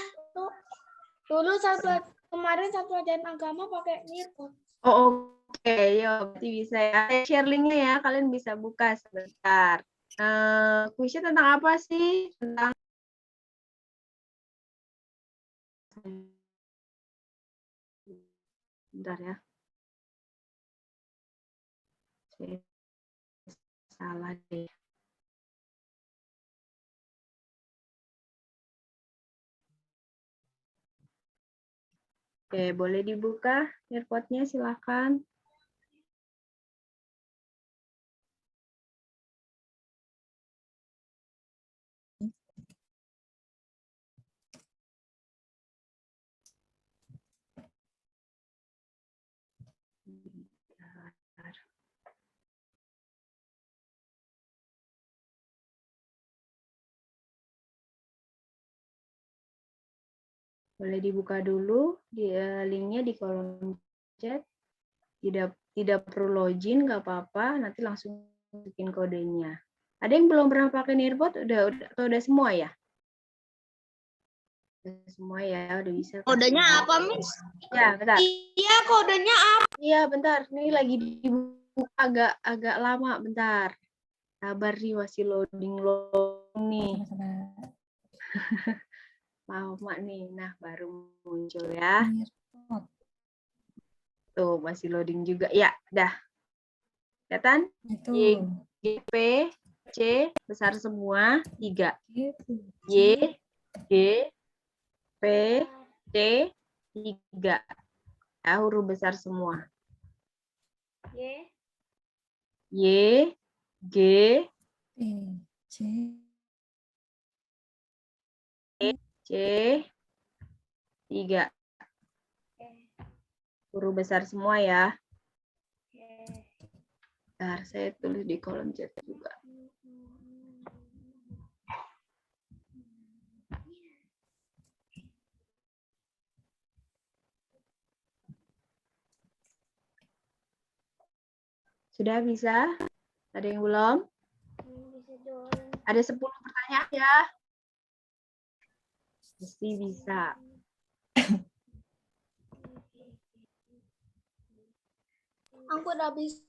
dulu kemarin satu ajaran agama pakai Nearpod. Oh, oke, ya berarti bisa ya. Share linknya ya, kalian bisa buka sebentar. Kuisnya tentang apa sih? Tentang bentar ya. Salah deh. Oke, boleh dibuka Nearpod-nya, silakan. Boleh dibuka dulu linknya di kolom chat. Tidak perlu login, nggak apa-apa. Nanti langsung bikin kodenya. Ada yang belum pernah pakai Nearpod? Udah semua ya? Udah semua ya, udah bisa. Kodenya apa, Miss? Ya, bentar. Iya, kodenya apa? Iya, bentar. Ini lagi dibuka agak lama, bentar. Sabar nih, masih loading nih. Maaf, Mak nih. Nah, baru muncul ya. Tuh, masih loading juga. Ya, dah. Kelihatan? Y, G, P, C, besar semua, 3. Y, G, P, C, 3. Ya, huruf besar semua. Y, G, C, C, 3. Huruf besar semua ya. Bentar, saya tulis di kolom chat juga. Sudah bisa? Ada yang belum? Ada 10 pertanyaan ya. Pasti bisa. Aku udah bisa.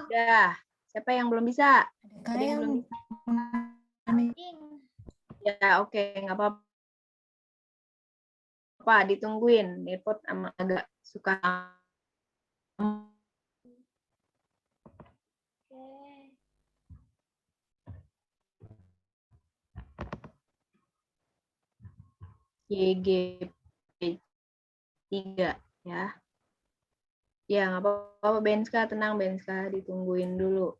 Udah. Siapa yang belum bisa? Ada yang belum bisa. Ya, oke, nggak apa-apa. Ditungguin. Nearpod agak suka. YGP 3 ya. Ya, nggak apa-apa, Benska, tenang Benska, ditungguin dulu.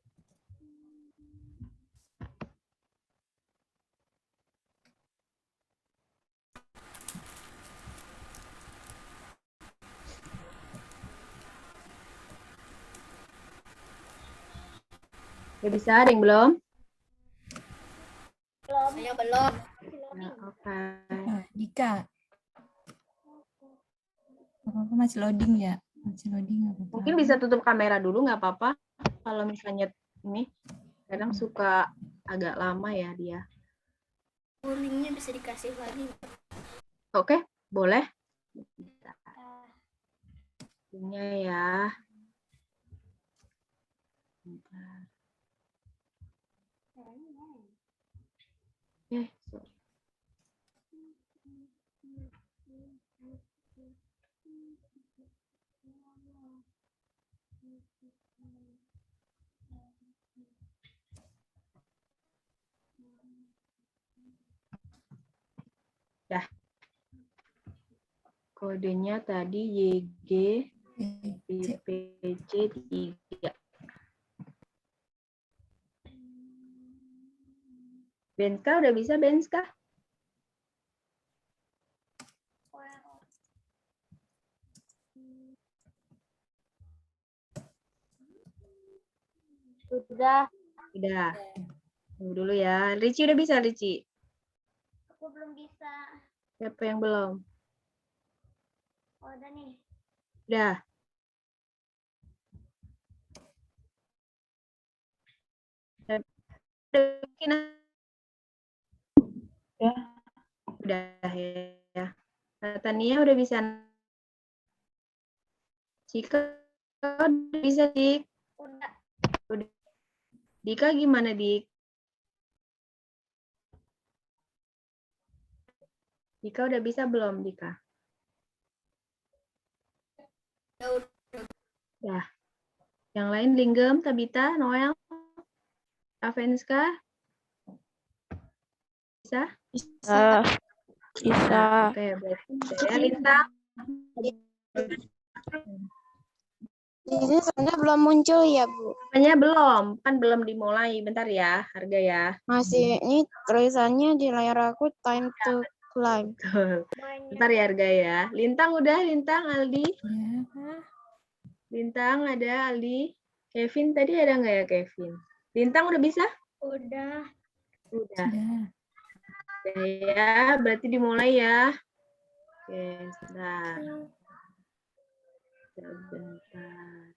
Udah bisa, ada yang belum? Belum. Ya, oke. Dika. Apa masih loading ya? Masih loading apa? Mungkin bisa tutup kamera dulu, nggak apa-apa. Kalau misalnya ini, kadang suka agak lama ya dia. Linknya bisa dikasih lagi. Oke, boleh. Linknya ya. Bentar. Sorry. Dah. Kodenya tadi YG BPC 3. Benska udah bisa, Benska? Sudah. Udah. Tunggu dulu ya. Ricci udah bisa, Ricci? Aku belum bisa. Siapa yang belum? Oh, udah nih. Udah. Udah ya. Tania udah bisa. Cika udah bisa, Dik. Udah. Udah. Dika gimana, Dik? Dika udah bisa belum, Dika? Udah. Yang lain Linggem, Tabita, Noel, Avenska? Bisa? Bisa. Bisa. Oke, berarti saya Lintang. Ini sebenarnya belum muncul ya, Bu? Hanya belum, kan belum dimulai. Bentar ya, harga ya. Masih, ini tulisannya di layar aku time to climb. Betul. Bentar ya, harga ya. Lintang udah, Lintang, Aldi. Lintang ada, Aldi. Kevin tadi ada nggak ya, Kevin? Lintang udah bisa? Udah. Udah. Oke ya, berarti dimulai ya. Oke, sebentar. Sebentar.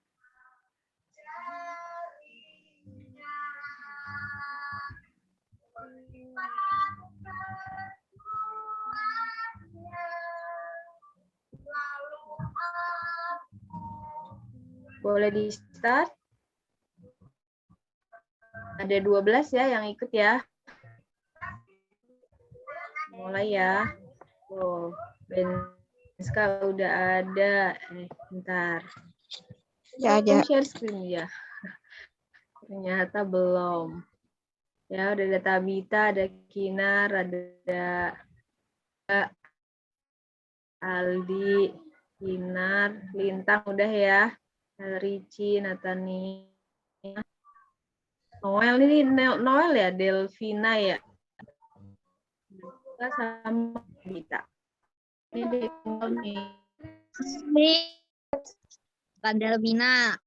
Boleh di start? Ada 12 ya yang ikut ya. Mulai ya. Oh, Benska udah ada. Bentar. Ya ada. Share screen ya. Ternyata belum. Ya, udah ada Tabita, ada Kinar, ada Aldi, Kinar, Lintang udah ya. Ricci, Natania. Noel ini Noel ya, Delvina ya. Kita sama Tabita. Ini dia nih. Bukan Delvina.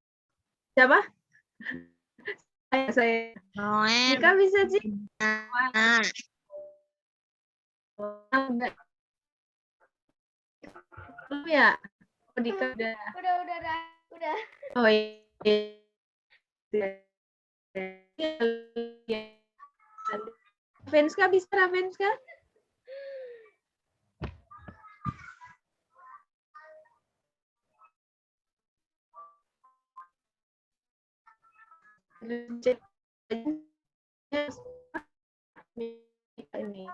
Siapa? Saya. Noel. Dika bisa sih. Belum ya? Oh, Dika udah. Udah. Oh iya. Venska bisa, Venska? Ini.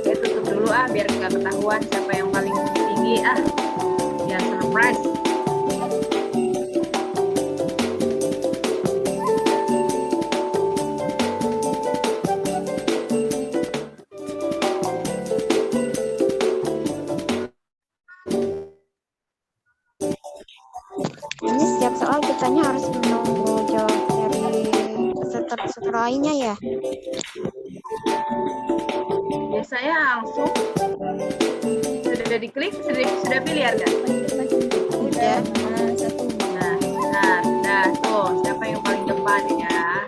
Oke, tutup dulu biar nggak ketahuan siapa yang paling tinggi biar surprise. Ini setiap soal kitanya harus menunggu jawab dari peserta lainnya ya? Biasanya langsung sudah diklik, sudah pilih harga. Udah. Nah, tuh siapa yang paling depan ya?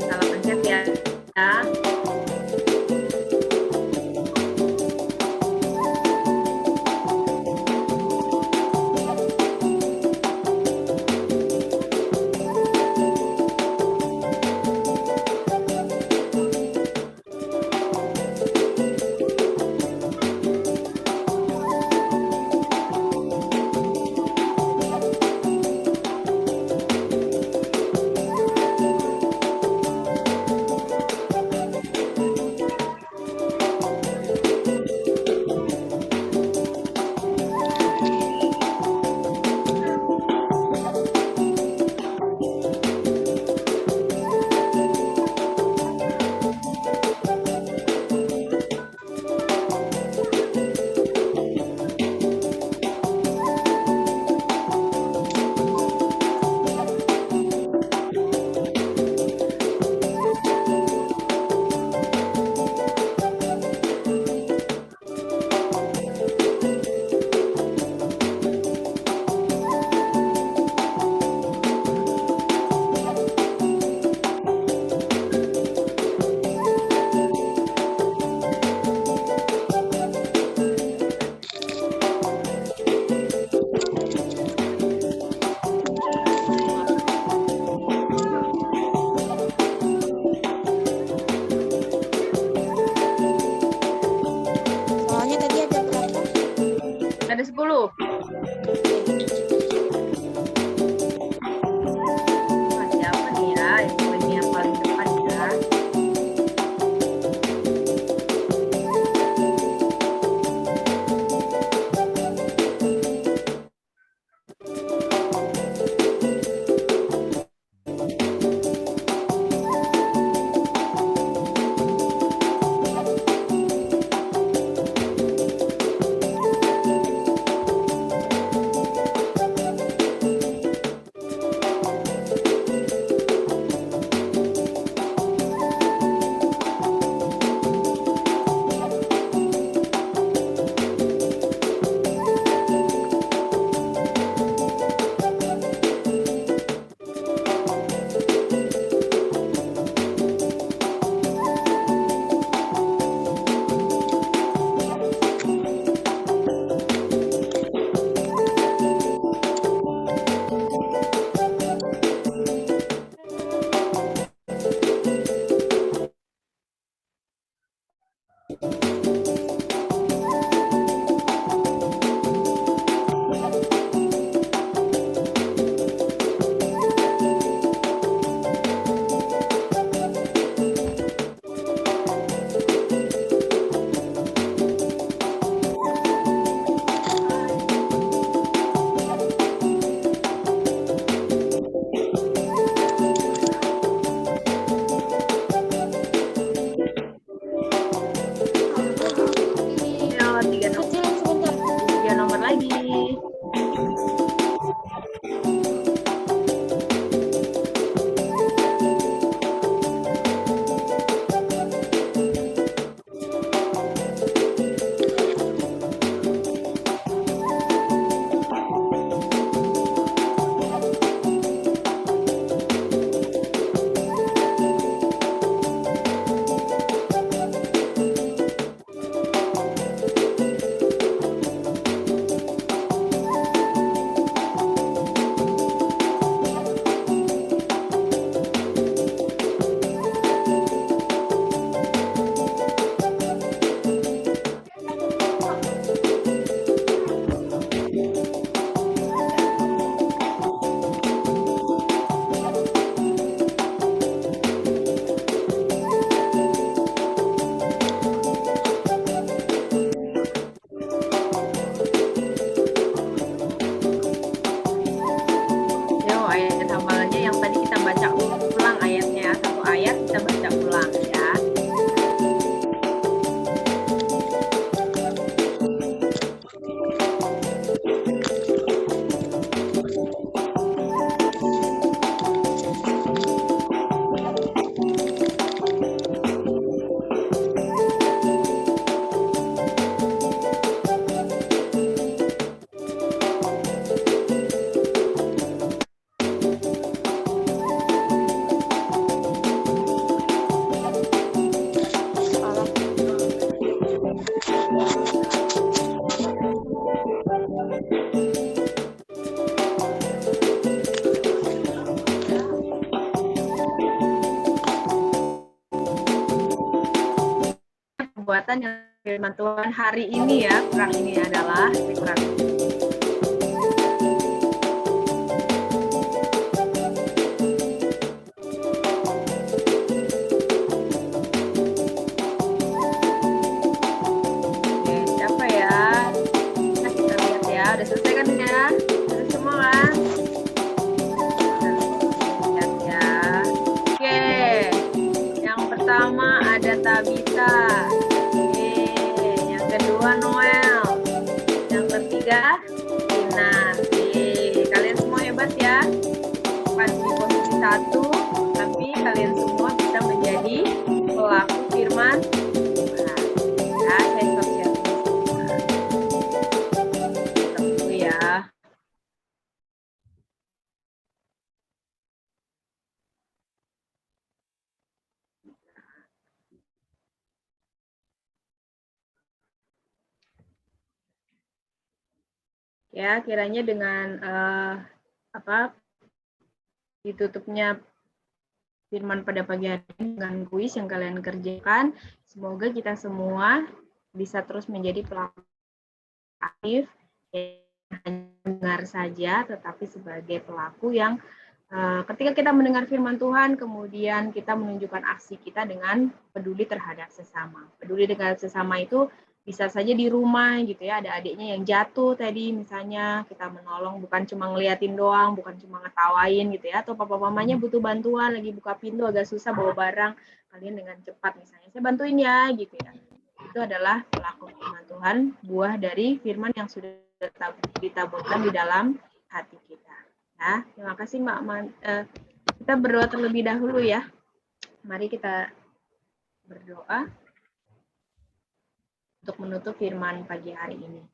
Salah pencet ya. Ada 10. Siapa nih ya? Yang poinnya yang paling depan ya. Tiga nomor lagi. Perbuatan yang firman Tuhan hari ini ya, perang ini adalah perang. Oke, siapa ya? Nah, kita lihat ya, udah selesai kan ya? Udah semua kan? Lihat ya. Oke, yang pertama ada Tabita. Kedua Noel, yang ketiga Tina. Kalian semua hebat ya, pas di posisi 1, tapi kalian semua bisa menjadi pelaku firman Tuhan. Ya, saya stop dulu ya. Ya, kiranya dengan ditutupnya firman pada pagi hari ini dengan kuis yang kalian kerjakan, semoga kita semua bisa terus menjadi pelaku aktif hanya dengar saja, tetapi sebagai pelaku yang ketika kita mendengar firman Tuhan, kemudian kita menunjukkan aksi kita dengan peduli terhadap sesama. Peduli terhadap sesama itu bisa saja di rumah gitu ya, ada adiknya yang jatuh tadi misalnya, kita menolong, bukan cuma ngeliatin doang, bukan cuma ngetawain gitu ya, atau papa mamanya butuh bantuan, lagi buka pintu agak susah bawa barang, kalian dengan cepat misalnya, saya bantuin ya gitu ya. Itu adalah pelaku firman Tuhan, buah dari firman yang sudah ditaburkan di dalam hati kita. Ya, terima kasih Mbak. Kita berdoa terlebih dahulu ya. Mari kita berdoa untuk menutup firman pagi hari ini.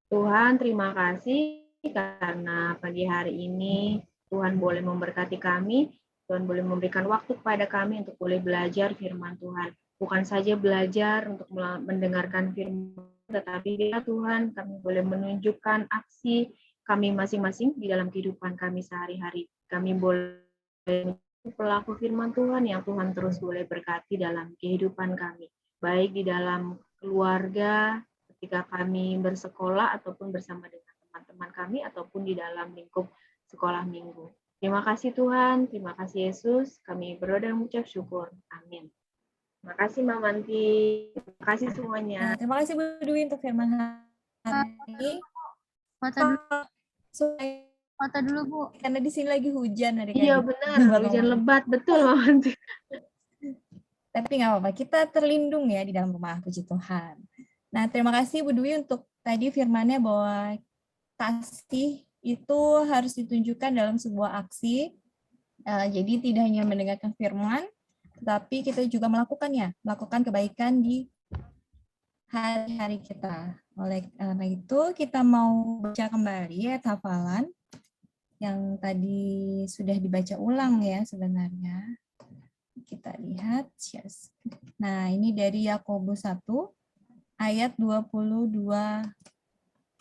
Tuhan, terima kasih karena pagi hari ini Tuhan boleh memberkati kami, Tuhan boleh memberikan waktu kepada kami untuk boleh belajar firman Tuhan. Bukan saja belajar untuk mendengarkan firman, tetapi ya Tuhan, kami boleh menunjukkan aksi kami masing-masing di dalam kehidupan kami sehari-hari. Kami boleh menjadi pelaku firman Tuhan yang Tuhan terus boleh berkati dalam kehidupan kami, baik di dalam keluarga, ketika kami bersekolah, ataupun bersama dengan teman-teman kami, ataupun di dalam lingkup sekolah minggu. Terima kasih Tuhan, terima kasih Yesus, kami berdoa dan mengucap syukur. Amin. Terima kasih Mbak Manti, terima kasih semuanya. Terima kasih Bu Dwi untuk firman hari ini. Foto dulu Bu. Karena di sini lagi hujan hari Iya benar, hujan lebat, betul Mbak Manti. Tapi nggak apa-apa, kita terlindung ya di dalam rumah, puji Tuhan. Nah, terima kasih Bu Dwi untuk tadi firmannya bahwa kasih itu harus ditunjukkan dalam sebuah aksi. Jadi tidak hanya mendengarkan firman, tetapi kita juga melakukannya, melakukan kebaikan di hari-hari kita. Oleh karena itu, kita mau baca kembali ayat hafalan yang tadi sudah dibaca ulang ya sebenarnya. Kita lihat. Yes. Nah, ini dari Yakobus 1 ayat 22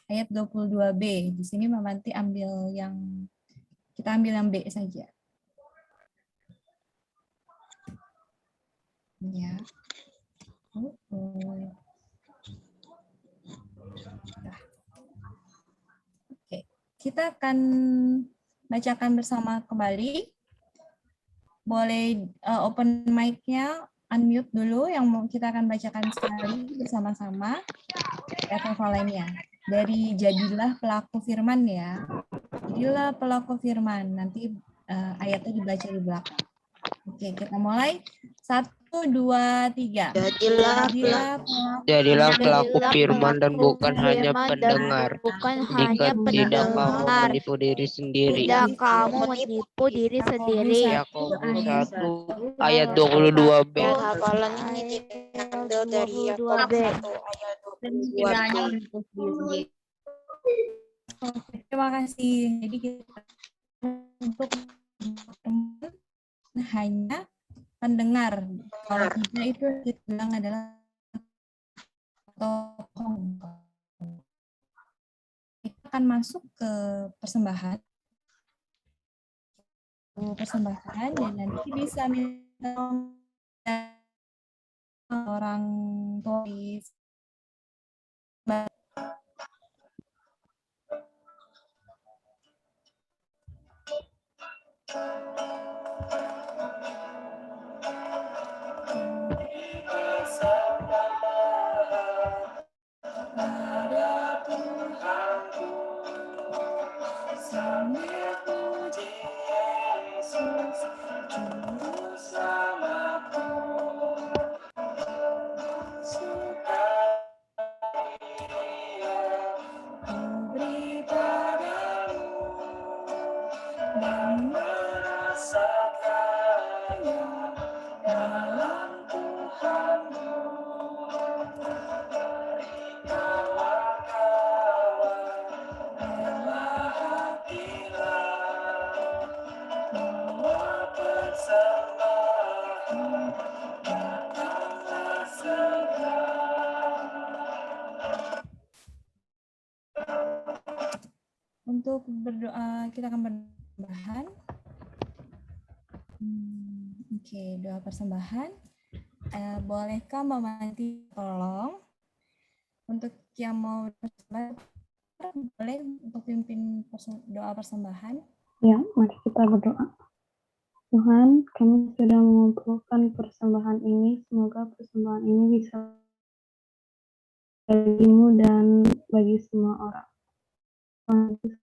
ayat 22b. Di sini Mbak Manti ambil yang B saja. Ya. Oke, kita akan bacakan bersama kembali. Boleh open mic-nya, unmute dulu yang kita akan bacakan sekali bersama-sama ayat hafalannya. Dari Jadilah Pelaku Firman ya. Jadilah Pelaku Firman. Nanti ayatnya dibaca di belakang. Oke, kita mulai. 1, 2, 3. Jadilah pelaku firman dan bukan hanya pendengar. Jika tidak kamu menipu diri sendiri. Tidak kamu menipu diri sendiri. Yakobus 1 ayat 22b. Hafalan ini diambil dari Yakobus 1 ayat 22b. Terima kasih. Jadi kita untuk hanya pendengar. Kalau tidak itu kita bilang adalah tokoh. Kita akan masuk ke persembahan dan nanti bisa minta orang tulis. Untuk berdoa, kita akan persembahan. Oke, doa persembahan. Bolehkah Mbak Manti tolong Untuk yang mau boleh untuk pimpin doa persembahan. Ya, mari kita berdoa. Tuhan, kami sudah mengumpulkan persembahan ini. Semoga persembahan ini bisa bagimu dan bagi semua orang.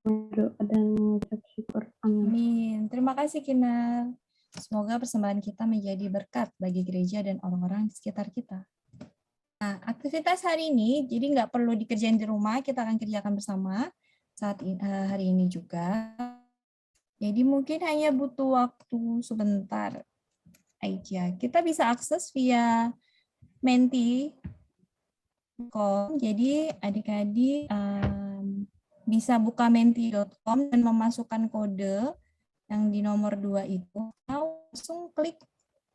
Berdoa dan mengucap syukur. Amin. Amin. Terima kasih, Kinar. Semoga persembahan kita menjadi berkat bagi gereja dan orang-orang di sekitar kita. Nah, aktivitas hari ini, jadi nggak perlu dikerjain di rumah, kita akan kerjakan bersama hari ini juga. Jadi mungkin hanya butuh waktu sebentar aja. Kita bisa akses via menti.com. Jadi adik-adik bisa buka menti.com dan memasukkan kode yang di nomor 2 itu. Langsung klik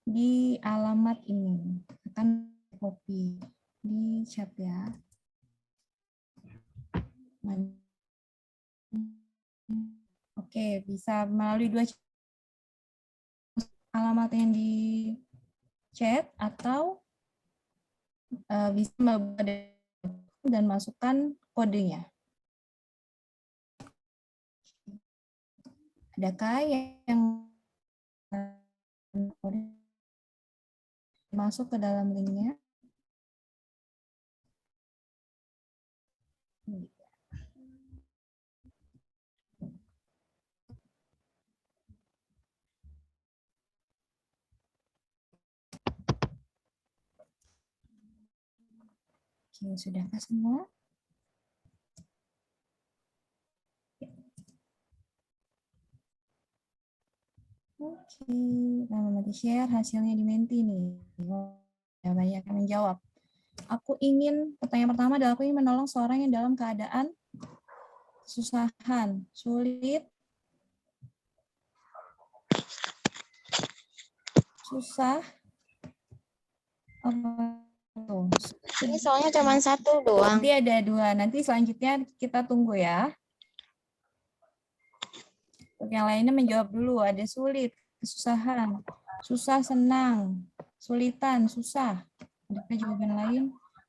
di alamat ini. Akan copy di chat ya. Oke, bisa melalui 2 alamat yang di chat atau bisa membuka dan masukkan kodenya. Adakah yang masuk ke dalam linknya? Oke, sudahkah semua? Oke, nanti share hasilnya di Menti nih. Ya, banyak yang menjawab. Pertanyaan pertama adalah aku ingin menolong seorang yang dalam keadaan kesusahan, sulit, susah. Ini soalnya cuma 1 doang. Nanti ada 2. Nanti selanjutnya kita tunggu ya. Untuk yang lainnya menjawab dulu. Ada sulit, kesusahan, susah, senang, sulitan, susah. Adakah jawaban lain?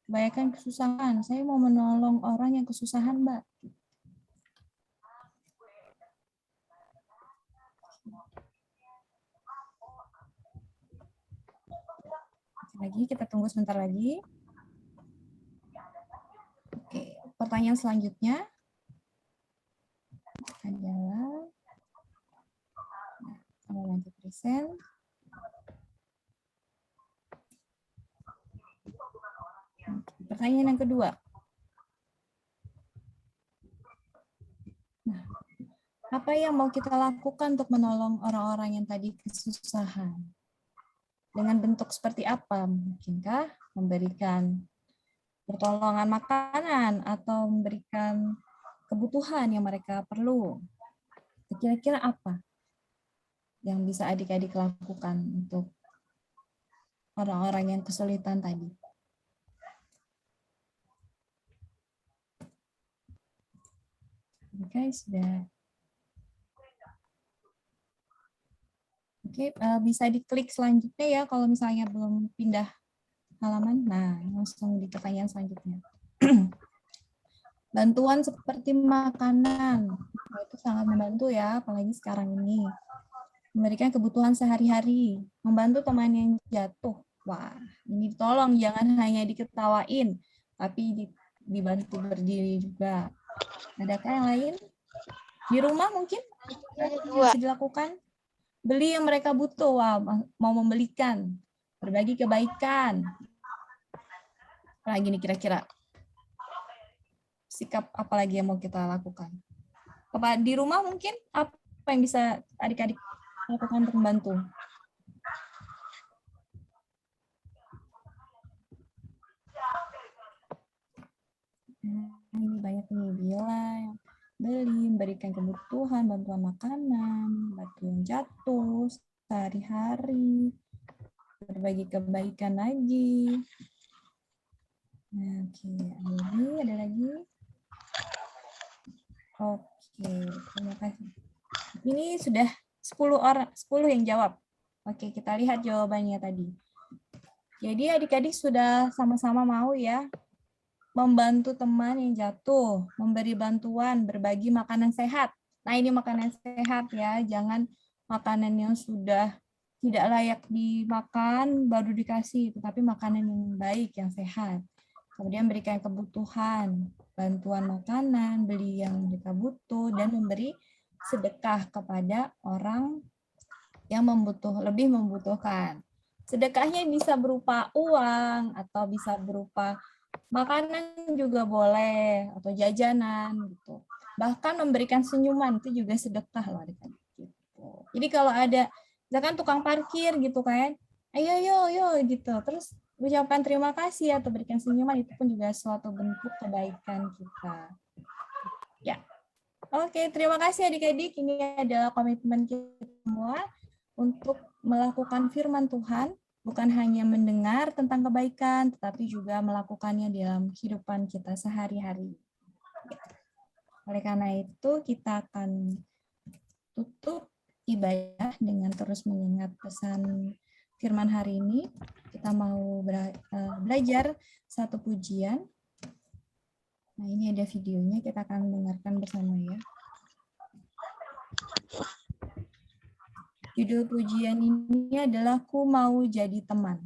Kebanyakan kesusahan. Saya mau menolong orang yang kesusahan, Mbak. Lagi kita tunggu sebentar lagi. Oke, pertanyaan selanjutnya adalah kalau lanjut present. Pertanyaan yang kedua. Nah, apa yang mau kita lakukan untuk menolong orang-orang yang tadi kesusahan? Dengan bentuk seperti apa? Mungkinkah memberikan pertolongan makanan atau memberikan kebutuhan yang mereka perlu? Kira-kira apa yang bisa adik-adik lakukan untuk orang-orang yang kesulitan tadi? Oke, sudah. Oke, bisa diklik selanjutnya ya kalau misalnya belum pindah halaman. Nah, langsung di pertanyaan selanjutnya. Bantuan seperti makanan, nah, itu sangat membantu ya, apalagi sekarang ini. Memberikan kebutuhan sehari-hari, membantu teman yang jatuh. Wah, ini tolong jangan hanya diketawain, tapi dibantu berdiri juga. Adakah yang lain? Di rumah mungkin bisa dilakukan? Beli yang mereka butuh, wah, mau membelikan, berbagi kebaikan. Apalagi nih kira-kira? Sikap apa lagi yang mau kita lakukan? Di rumah mungkin apa yang bisa adik-adik lakukan untuk membantu? Ini banyak nih, bilang beli, memberikan kebutuhan, bantuan makanan, bantu yang jatuh sehari-hari, berbagi kebaikan lagi. Nah, oke, ada lagi. Oke, terima kasih. Ini sudah 10 yang jawab. Oke, kita lihat jawabannya tadi. Jadi adik-adik sudah sama-sama mau ya membantu teman yang jatuh, memberi bantuan, berbagi makanan sehat. Nah, ini makanan sehat ya, jangan makanan yang sudah tidak layak dimakan baru dikasih, tetapi makanan yang baik, yang sehat. Kemudian berikan kebutuhan, bantuan makanan, beli yang mereka butuh, dan memberi sedekah kepada orang yang lebih membutuhkan. Sedekahnya bisa berupa uang atau bisa berupa makanan juga boleh atau jajanan gitu. Bahkan memberikan senyuman itu juga sedekah loh adik-adik gitu. Jadi kalau ada misalkan tukang parkir gitu kan, ayo gitu. Terus ucapkan terima kasih atau berikan senyuman, itu pun juga suatu bentuk kebaikan kita. Ya. Oke, terima kasih adik-adik. Ini adalah komitmen kita semua untuk melakukan firman Tuhan, bukan hanya mendengar tentang kebaikan, tetapi juga melakukannya dalam kehidupan kita sehari-hari. Oleh karena itu, kita akan tutup ibadah dengan terus mengingat pesan firman hari ini. Kita mau belajar satu pujian. Nah, ini ada videonya, kita akan dengarkan bersama ya. Judul pujian ini adalah Ku Mau Jadi Teman.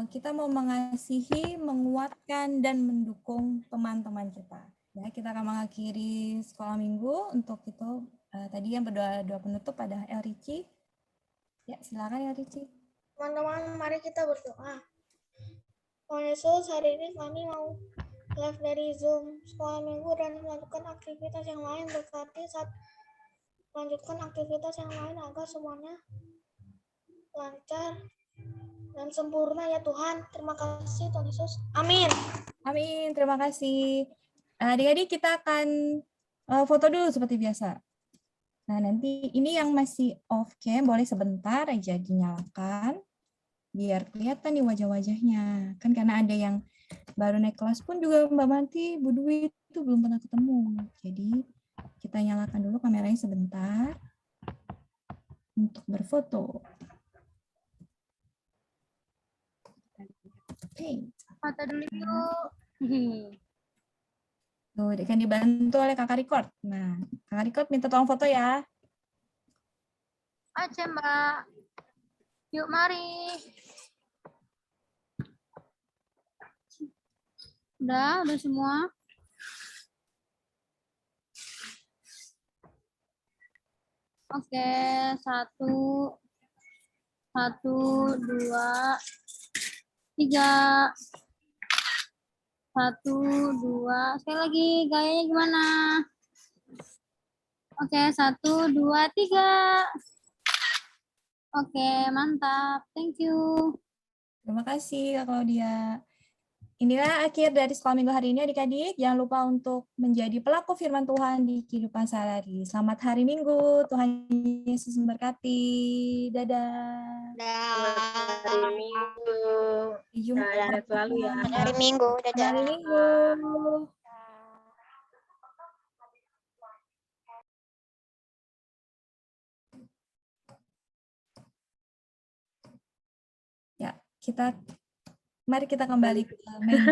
Kita mau mengasihi, menguatkan, dan mendukung teman-teman kita. Ya, kita akan mengakhiri sekolah minggu. Untuk itu, tadi yang berdoa penutup ada El Ricci. Ya, silakan El Ricci. Teman-teman, mari kita berdoa. Tuhan Yesus, hari ini kami mau live dari Zoom sekolah minggu dan melakukan aktivitas yang lain. Berkati saat melanjutkan aktivitas yang lain agar semuanya lancar dan sempurna ya Tuhan. Terima kasih Tuhan Yesus. Amin. Amin. Terima kasih. Adik-adik kita akan foto dulu seperti biasa. Nah, nanti ini yang masih off cam boleh sebentar aja dinyalakan biar kelihatan nih wajah-wajahnya. Kan karena ada yang baru naik kelas pun juga Mbak Manti, Bu Dwi itu belum pernah ketemu. Jadi kita nyalakan dulu kameranya sebentar untuk berfoto. Oke. Foto dulu yuk. Tuh, akan dibantu oleh Kakak Record. Nah, Kakak Record minta tolong foto ya. Oke, Mbak. Yuk, mari. Udah semua. Oke, 1, 2, 3. 1, 2. Sekali lagi, gayanya gimana? Oke, 1, 2, 3. Oke, mantap. Thank you. Terima kasih, Kak Claudia. Inilah akhir dari sekolah minggu hari ini, adik-adik. Jangan lupa untuk menjadi pelaku firman Tuhan di kehidupan sehari-hari. Selamat hari Minggu. Tuhan Yesus memberkati. Dadah. Selamat hari Minggu. Sehat selalu ya. Hari Minggu. Dadah. Hari Minggu. Ya, mari kita kembali ke main.